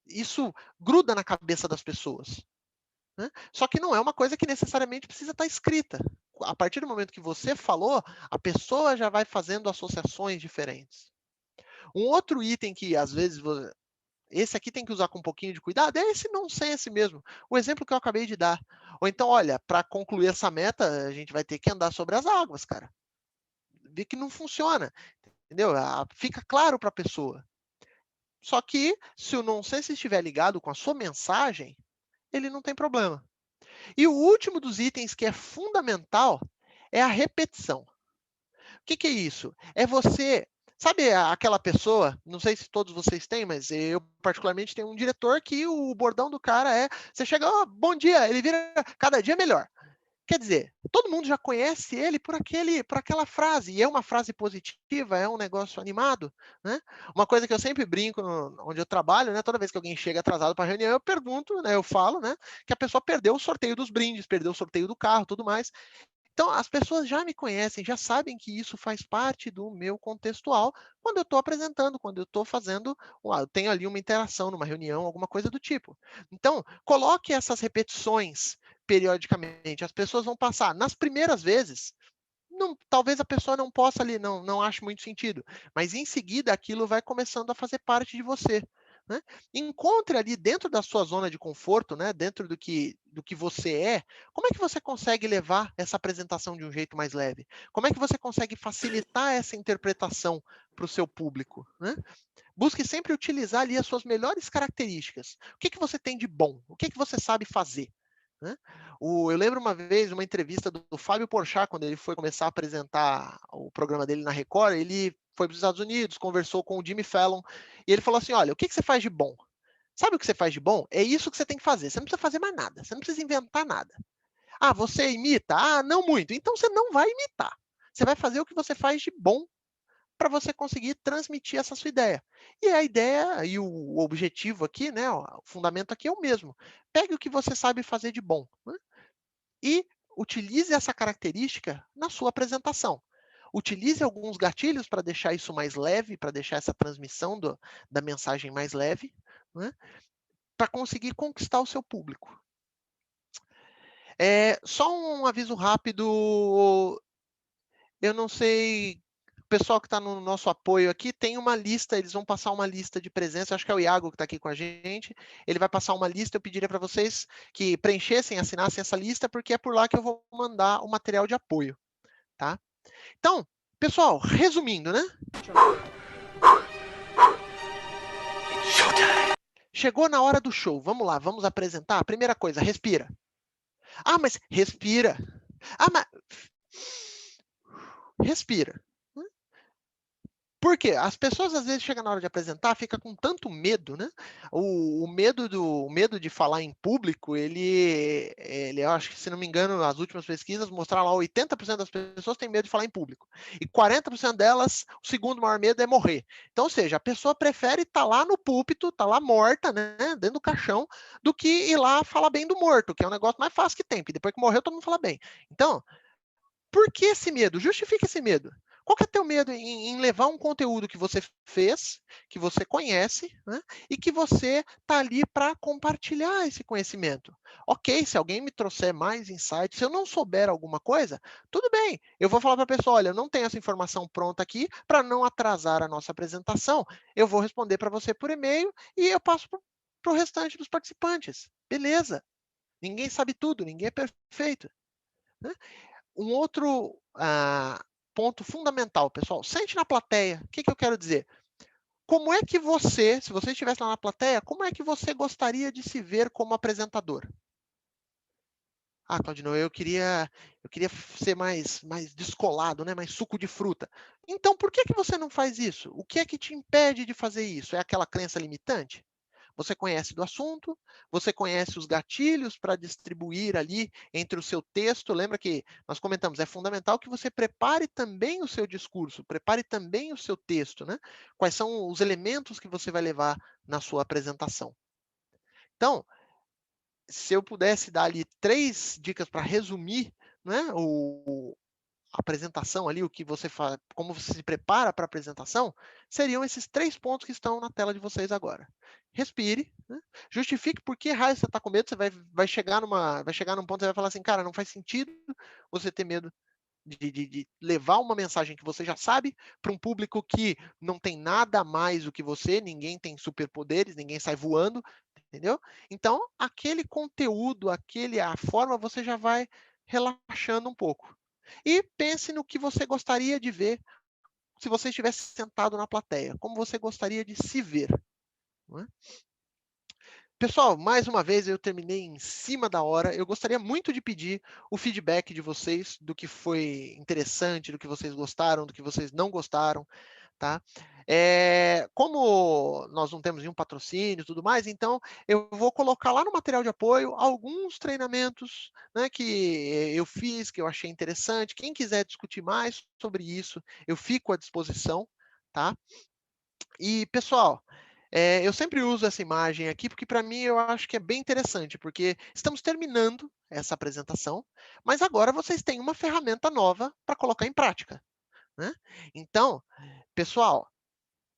Isso gruda na cabeça das pessoas. Né? Só que não é uma coisa que necessariamente precisa estar escrita. A partir do momento que você falou, a pessoa já vai fazendo associações diferentes. Um outro item que, às vezes, esse aqui tem que usar com um pouquinho de cuidado, é esse nonsense mesmo. O exemplo que eu acabei de dar. Ou então, olha, para concluir essa meta, a gente vai ter que andar sobre as águas, cara. Vê que não funciona. Entendeu? Fica claro para a pessoa. Só que, se o nonsense estiver ligado com a sua mensagem, ele não tem problema. E o último dos itens que é fundamental é a repetição. O que é isso? É você... Sabe aquela pessoa, não sei se todos vocês têm, mas eu particularmente tenho um diretor que o bordão do cara é... Você chega, oh, bom dia, ele vira cada dia melhor. Quer dizer, todo mundo já conhece ele por aquela frase, e é uma frase positiva, é um negócio animado. Né? Uma coisa que eu sempre brinco onde eu trabalho, né? Toda vez que alguém chega atrasado para a reunião, eu pergunto, né? Eu falo, né? Que a pessoa perdeu o sorteio dos brindes, perdeu o sorteio do carro, tudo mais. Então, as pessoas já me conhecem, já sabem que isso faz parte do meu contextual quando eu estou apresentando, quando eu estou fazendo, eu tenho ali uma interação, numa reunião, alguma coisa do tipo. Então, coloque essas repetições periodicamente. As pessoas vão passar. Nas primeiras vezes, talvez a pessoa não possa ali, não ache muito sentido, mas em seguida aquilo vai começando a fazer parte de você. Né? Encontre ali dentro da sua zona de conforto, né, dentro do que você é, como é que você consegue levar essa apresentação de um jeito mais leve? Como é que você consegue facilitar essa interpretação para o seu público? Né? Busque sempre utilizar ali as suas melhores características. O que você tem de bom? O que você sabe fazer? Né? Eu lembro uma vez, uma entrevista do Fábio Porchat, quando ele foi começar a apresentar o programa dele na Record, ele foi para os Estados Unidos, conversou com o Jimmy Fallon, e ele falou assim, olha, o que você faz de bom? Sabe o que você faz de bom? É isso que você tem que fazer, você não precisa fazer mais nada, você não precisa inventar nada. Ah, você imita? Ah, não muito. Então você não vai imitar. Você vai fazer o que você faz de bom para você conseguir transmitir essa sua ideia. E a ideia e o objetivo aqui, né, o fundamento aqui é o mesmo. Pegue o que você sabe fazer de bom, né, e utilize essa característica na sua apresentação. Utilize alguns gatilhos para deixar isso mais leve, para deixar essa transmissão da mensagem mais leve, né, para conseguir conquistar o seu público. Só um aviso rápido, eu não sei, o pessoal que está no nosso apoio aqui tem uma lista, eles vão passar uma lista de presença, acho que é o Iago que está aqui com a gente, ele vai passar uma lista, eu pediria para vocês que preenchessem, assinassem essa lista, porque é por lá que eu vou mandar o material de apoio, tá? Então, pessoal, resumindo, né? Chegou na hora do show, vamos lá, vamos apresentar? Primeira coisa, respira. Ah, mas respira. Ah, mas... Respira. Por quê? As pessoas, às vezes, chegam na hora de apresentar, fica com tanto medo, né? O medo de falar em público, eu acho que, se não me engano, as últimas pesquisas mostraram lá 80% das pessoas têm medo de falar em público. E 40% delas, o segundo maior medo é morrer. Então, ou seja, a pessoa prefere estar lá no púlpito, estar lá morta, né? Dentro do caixão, do que ir lá falar bem do morto, que é o negócio mais fácil que tem, porque depois que morreu, todo mundo fala bem. Então, por que esse medo? Justifique esse medo. Qual que é o teu medo em levar um conteúdo que você fez, que você conhece, né, e que você está ali para compartilhar esse conhecimento? Ok, se alguém me trouxer mais insights, se eu não souber alguma coisa, tudo bem. Eu vou falar para a pessoa, olha, eu não tenho essa informação pronta aqui, para não atrasar a nossa apresentação, eu vou responder para você por e-mail e eu passo para o restante dos participantes. Beleza. Ninguém sabe tudo, ninguém é perfeito. Né? Um outro ponto fundamental, pessoal, sente na plateia. O que eu quero dizer? Como é que você, se você estivesse lá na plateia, como é que você gostaria de se ver como apresentador? Ah, Claudinho, eu queria ser mais descolado, né? Mais suco de fruta. Então, por que você não faz isso? O que é que te impede de fazer isso? É aquela crença limitante? Você conhece do assunto, você conhece os gatilhos para distribuir ali entre o seu texto. Lembra que nós comentamos, é fundamental que você prepare também o seu discurso, prepare também o seu texto, né? Quais são os elementos que você vai levar na sua apresentação. Então, se eu pudesse dar ali 3 dicas para resumir, né, a apresentação ali, o que você faz, como você se prepara para a apresentação, seriam esses 3 pontos que estão na tela de vocês agora. Respire, né? Justifique por que raio você está com medo, você vai chegar num ponto, você vai falar assim, cara, não faz sentido você ter medo de levar uma mensagem que você já sabe para um público que não tem nada mais do que você, ninguém tem superpoderes, ninguém sai voando, entendeu? Então, aquele conteúdo, a forma, você já vai relaxando um pouco. E pense no que você gostaria de ver se você estivesse sentado na plateia, como você gostaria de se ver. Não é? Pessoal, mais uma vez eu terminei em cima da hora. Eu gostaria muito de pedir o feedback de vocês, do que foi interessante, do que vocês gostaram, do que vocês não gostaram, tá? Como nós não temos nenhum patrocínio e tudo mais, então eu vou colocar lá no material de apoio alguns treinamentos, né, que eu fiz, que eu achei interessante. Quem quiser discutir mais sobre isso, eu fico à disposição, tá? E, pessoal, Eu sempre uso essa imagem aqui, porque para mim eu acho que é bem interessante, porque estamos terminando essa apresentação, mas agora vocês têm uma ferramenta nova para colocar em prática, né? Então, pessoal,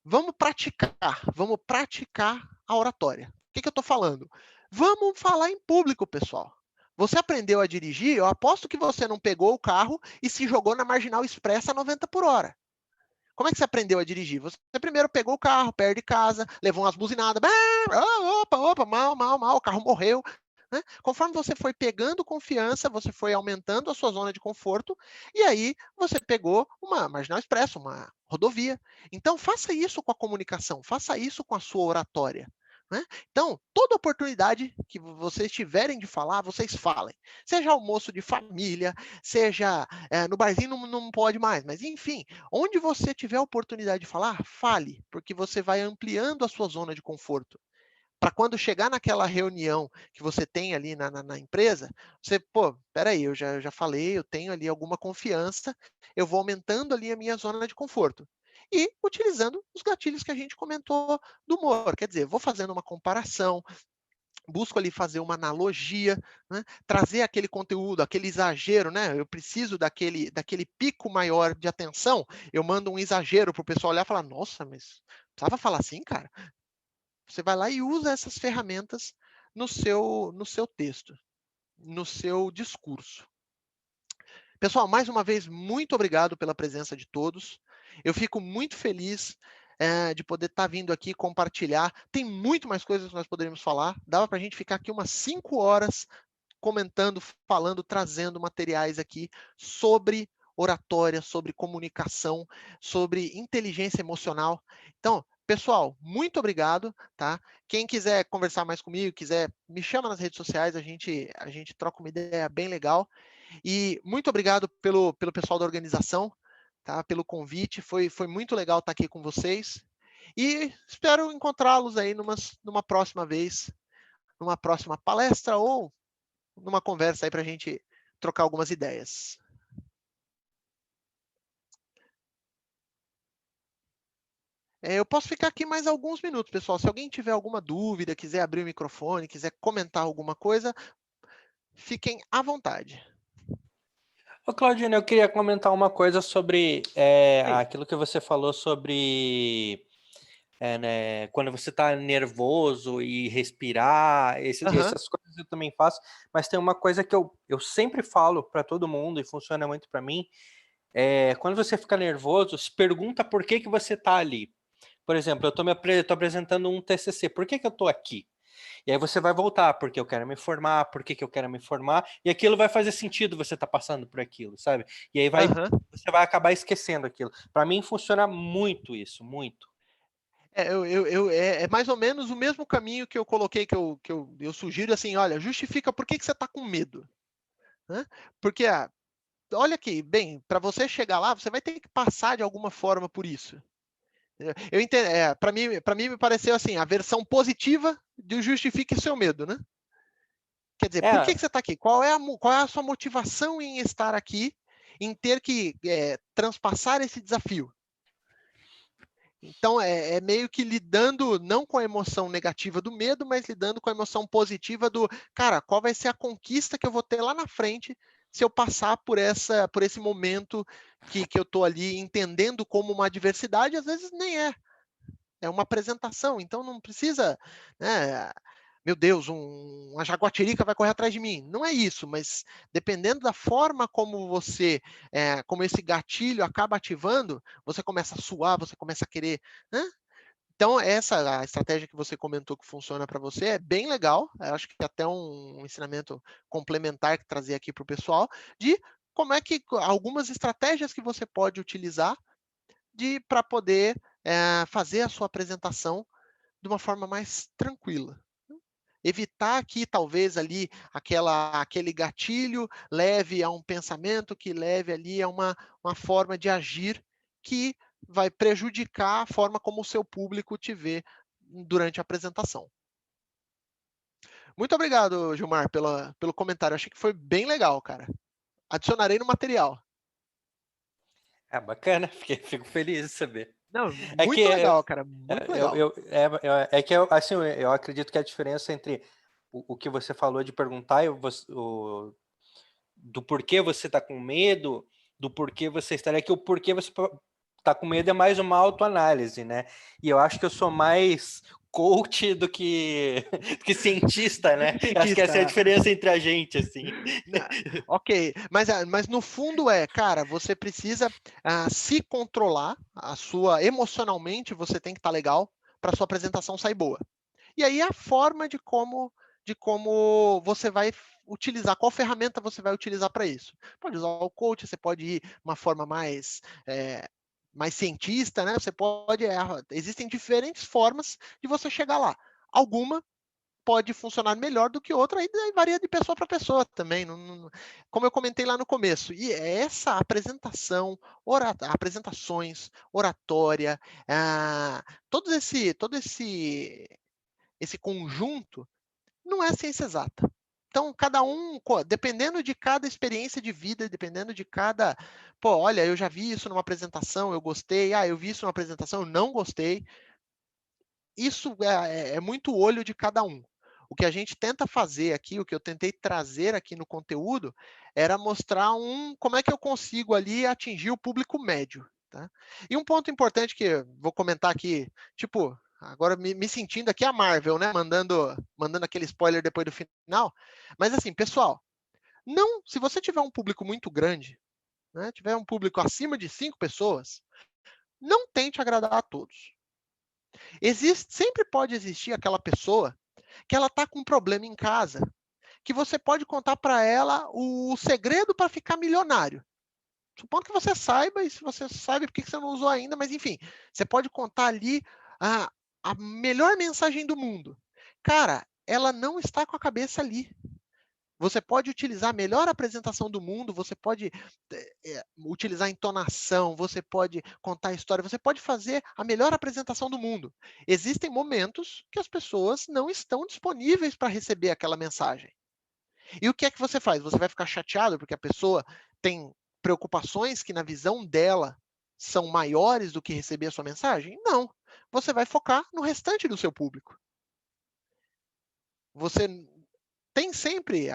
vamos praticar a oratória. O que eu estou falando? Vamos falar em público, pessoal. Você aprendeu a dirigir, eu aposto que você não pegou o carro e se jogou na Marginal Expressa a 90 por hora. Como é que você aprendeu a dirigir? Você primeiro pegou o carro, perto de casa, levou umas buzinadas, opa, mal, o carro morreu. Né? Conforme você foi pegando confiança, você foi aumentando a sua zona de conforto, e aí você pegou uma Marginal Expressa, uma rodovia. Então, faça isso com a comunicação, faça isso com a sua oratória. Né? Então, toda oportunidade que vocês tiverem de falar, vocês falem. Seja almoço de família, seja no barzinho não pode mais, mas enfim, onde você tiver a oportunidade de falar, fale, porque você vai ampliando a sua zona de conforto. Para quando chegar naquela reunião que você tem ali na empresa, você, pô, peraí, eu já falei, eu tenho ali alguma confiança, eu vou aumentando ali a minha zona de conforto. E utilizando os gatilhos que a gente comentou do humor, quer dizer, vou fazendo uma comparação, busco ali fazer uma analogia, né? Trazer aquele conteúdo, aquele exagero, né? Eu preciso daquele pico maior de atenção, eu mando um exagero para o pessoal olhar e falar, nossa, mas precisava falar assim, cara? Você vai lá e usa essas ferramentas no seu texto, no seu discurso. Pessoal, mais uma vez, muito obrigado pela presença de todos. Eu fico muito feliz de poder estar vindo aqui compartilhar. Tem muito mais coisas que nós poderíamos falar. Dava para a gente ficar aqui umas 5 horas comentando, falando, trazendo materiais aqui sobre oratória, sobre comunicação, sobre inteligência emocional. Então, pessoal, muito obrigado, tá? Quem quiser conversar mais comigo, quiser, me chama nas redes sociais, a gente troca uma ideia bem legal. E muito obrigado pelo pessoal da organização, tá? Pelo convite, foi muito legal estar aqui com vocês. E espero encontrá-los aí numa próxima vez, numa próxima palestra ou numa conversa aí para a gente trocar algumas ideias. Eu posso ficar aqui mais alguns minutos, pessoal. Se alguém tiver alguma dúvida, quiser abrir o microfone, quiser comentar alguma coisa, fiquem à vontade. Ô, Claudine, eu queria comentar uma coisa sobre Ei. aquilo que você falou sobre né, quando você está nervoso e respirar, essas coisas eu também faço, mas tem uma coisa que eu sempre falo para todo mundo e funciona muito para mim, quando você fica nervoso, se pergunta por que você está ali. Por exemplo, eu tô apresentando um TCC, por que eu estou aqui? E aí você vai voltar, porque eu quero me formar, por que eu quero me formar, e aquilo vai fazer sentido você tá passando por aquilo, sabe? E aí você vai acabar esquecendo aquilo. Para mim funciona muito isso, muito. É mais ou menos o mesmo caminho que eu coloquei, que eu sugiro assim, olha, justifica por que você está com medo. Né? Porque, olha aqui, bem, para você chegar lá, você vai ter que passar de alguma forma por isso. Eu entendo, para mim me pareceu assim, a versão positiva de justifique seu medo, né? Quer dizer, por que você está aqui? Qual é a sua motivação em estar aqui, em ter que transpassar esse desafio? Então, é meio que lidando não com a emoção negativa do medo, mas lidando com a emoção positiva do, cara, qual vai ser a conquista que eu vou ter lá na frente se eu passar por esse momento que eu estou ali entendendo como uma adversidade, às vezes nem é. É uma apresentação, então não precisa, né, meu Deus, uma jaguatirica vai correr atrás de mim. Não é isso, mas dependendo da forma como como esse gatilho acaba ativando, você começa a suar, você começa a querer, né? Então, a estratégia que você comentou que funciona para você é bem legal. Eu acho que é até um ensinamento complementar que trazer aqui para o pessoal, de como é que algumas estratégias que você pode utilizar para poder fazer a sua apresentação de uma forma mais tranquila. Evitar que talvez ali aquele gatilho leve a um pensamento, que leve ali a uma forma de agir que vai prejudicar a forma como o seu público te vê durante a apresentação. Muito obrigado, Gilmar, pelo comentário. Achei que foi bem legal, cara. Adicionarei no material. Bacana, fico feliz de saber. Não, É muito que legal, cara, muito legal. assim, eu acredito que a diferença entre o que você falou de perguntar do porquê você está com medo, do porquê você estaria aqui, o porquê você está com medo é mais uma autoanálise, né? E eu acho que eu sou mais coach do que cientista, né? Acho que essa é a diferença entre a gente, assim. Ok, mas no fundo cara, você precisa se controlar, emocionalmente você tem que estar legal para sua apresentação sair boa. E aí a forma de como você vai utilizar, qual ferramenta você vai utilizar para isso. Pode usar o coach, você pode ir uma forma mais cientista, né? Você pode, existem diferentes formas de você chegar lá. Alguma pode funcionar melhor do que outra, aí varia de pessoa para pessoa também, como eu comentei lá no começo. E essa apresentação, apresentações, oratória, todo esse conjunto não é ciência exata. Então, cada um, dependendo de cada experiência de vida, dependendo de cada... olha, eu já vi isso numa apresentação, eu gostei. Eu vi isso numa apresentação, eu não gostei. Isso é muito olho de cada um. O que a gente tenta fazer aqui, o que eu tentei trazer aqui no conteúdo, era mostrar como é que eu consigo ali atingir o público médio. Tá? E um ponto importante que vou comentar aqui, tipo, agora me sentindo aqui a Marvel, né? Mandando aquele spoiler depois do final. Mas assim, pessoal, se você tiver um público muito grande, né, tiver um público acima de 5 pessoas, não tente agradar a todos. Sempre pode existir aquela pessoa que ela está com um problema em casa, que você pode contar para ela o segredo para ficar milionário. Supondo que você saiba, e se você sabe, por que você não usou ainda, mas enfim, você pode contar ali a melhor mensagem do mundo. Cara, ela não está com a cabeça ali. Você pode utilizar a melhor apresentação do mundo, você pode utilizar entonação, você pode contar a história, você pode fazer a melhor apresentação do mundo. Existem momentos que as pessoas não estão disponíveis para receber aquela mensagem. E o que é que você faz? Você vai ficar chateado porque a pessoa tem preocupações que, na visão dela, são maiores do que receber a sua mensagem? Não. Você vai focar no restante do seu público. Você tem sempre,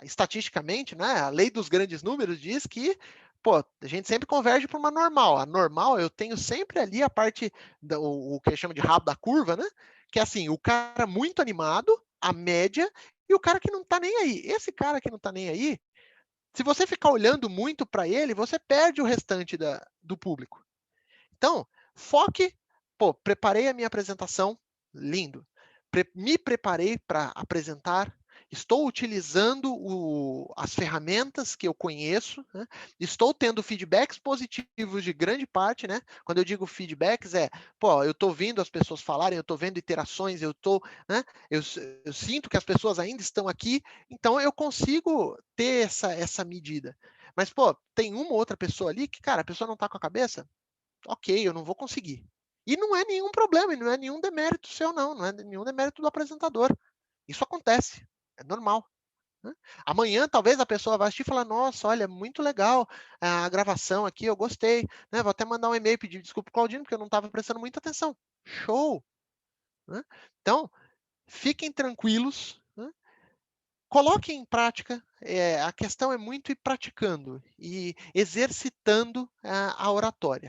estatisticamente, né, a lei dos grandes números diz que a gente sempre converge para uma normal. A normal, eu tenho sempre ali a parte, o que chama de rabo da curva, né? Que é assim, o cara muito animado, a média, e o cara que não está nem aí. Esse cara que não está nem aí, se você ficar olhando muito para ele, você perde o restante do público. Então, foque, preparei a minha apresentação, lindo. Me preparei para apresentar, estou utilizando as ferramentas que eu conheço, né? Estou tendo feedbacks positivos de grande parte, né? Quando eu digo feedbacks, eu estou vendo as pessoas falarem, eu estou vendo interações, né? eu sinto que as pessoas ainda estão aqui, então eu consigo ter essa medida. Mas, tem uma outra pessoa ali que, cara, a pessoa não está com a cabeça, ok, eu não vou conseguir. E não é nenhum problema, não é nenhum demérito seu, não é nenhum demérito do apresentador. Isso acontece, é normal. Né? Amanhã, talvez a pessoa vá assistir e falar, nossa, olha, muito legal a gravação aqui, eu gostei. Né? Vou até mandar um e-mail pedir desculpa pro Claudino, porque eu não estava prestando muita atenção. Show! Né? Então, fiquem tranquilos, né? Coloquem em prática, a questão é muito ir praticando e exercitando a oratória.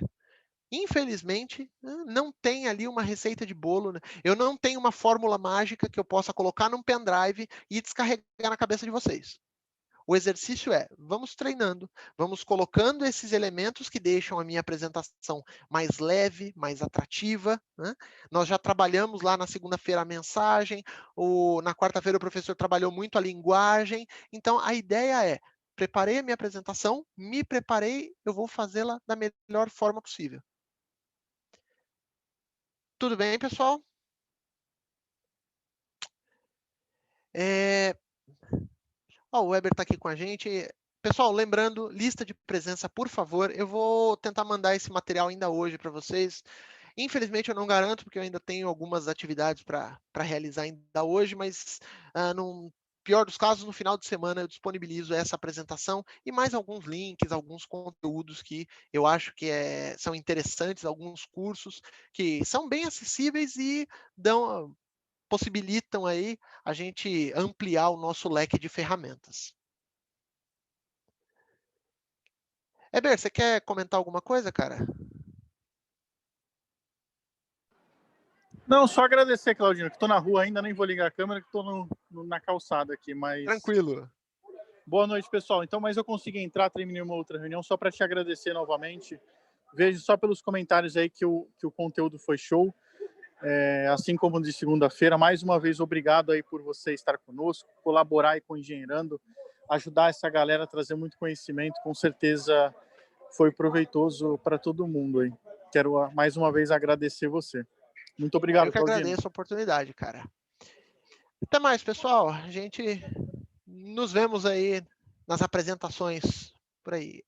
Infelizmente, não tem ali uma receita de bolo, né? Eu não tenho uma fórmula mágica que eu possa colocar num pendrive e descarregar na cabeça de vocês. O exercício vamos treinando, vamos colocando esses elementos que deixam a minha apresentação mais leve, mais atrativa. Né? Nós já trabalhamos lá na segunda-feira a mensagem, na quarta-feira o professor trabalhou muito a linguagem. Então, a ideia preparei a minha apresentação, me preparei, eu vou fazê-la da melhor forma possível. Tudo bem, pessoal? O Weber está aqui com a gente. Pessoal, lembrando, lista de presença, por favor. Eu vou tentar mandar esse material ainda hoje para vocês. Infelizmente, eu não garanto, porque eu ainda tenho algumas atividades para realizar ainda hoje, mas pior dos casos, no final de semana eu disponibilizo essa apresentação e mais alguns links, alguns conteúdos que eu acho que são interessantes, alguns cursos que são bem acessíveis e possibilitam aí a gente ampliar o nosso leque de ferramentas. Eber, você quer comentar alguma coisa, cara? Não, só agradecer, Claudinho, que estou na rua ainda, nem vou ligar a câmera, que estou na calçada aqui, mas... Tranquilo. Boa noite, pessoal. Então, mas eu consegui entrar, terminei uma outra reunião, só para te agradecer novamente. Vejo só pelos comentários aí que o conteúdo foi show, assim como de segunda-feira. Mais uma vez, obrigado aí por você estar conosco, colaborar aí com o Engenheirando, ajudar essa galera a trazer muito conhecimento, com certeza foi proveitoso para todo mundo aí. Quero mais uma vez agradecer você. Muito obrigado, Eu que Claudinho. agradeço a oportunidade, cara. Até mais, pessoal. A gente nos vemos aí nas apresentações por aí.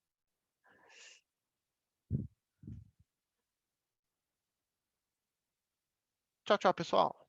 Tchau, tchau, pessoal.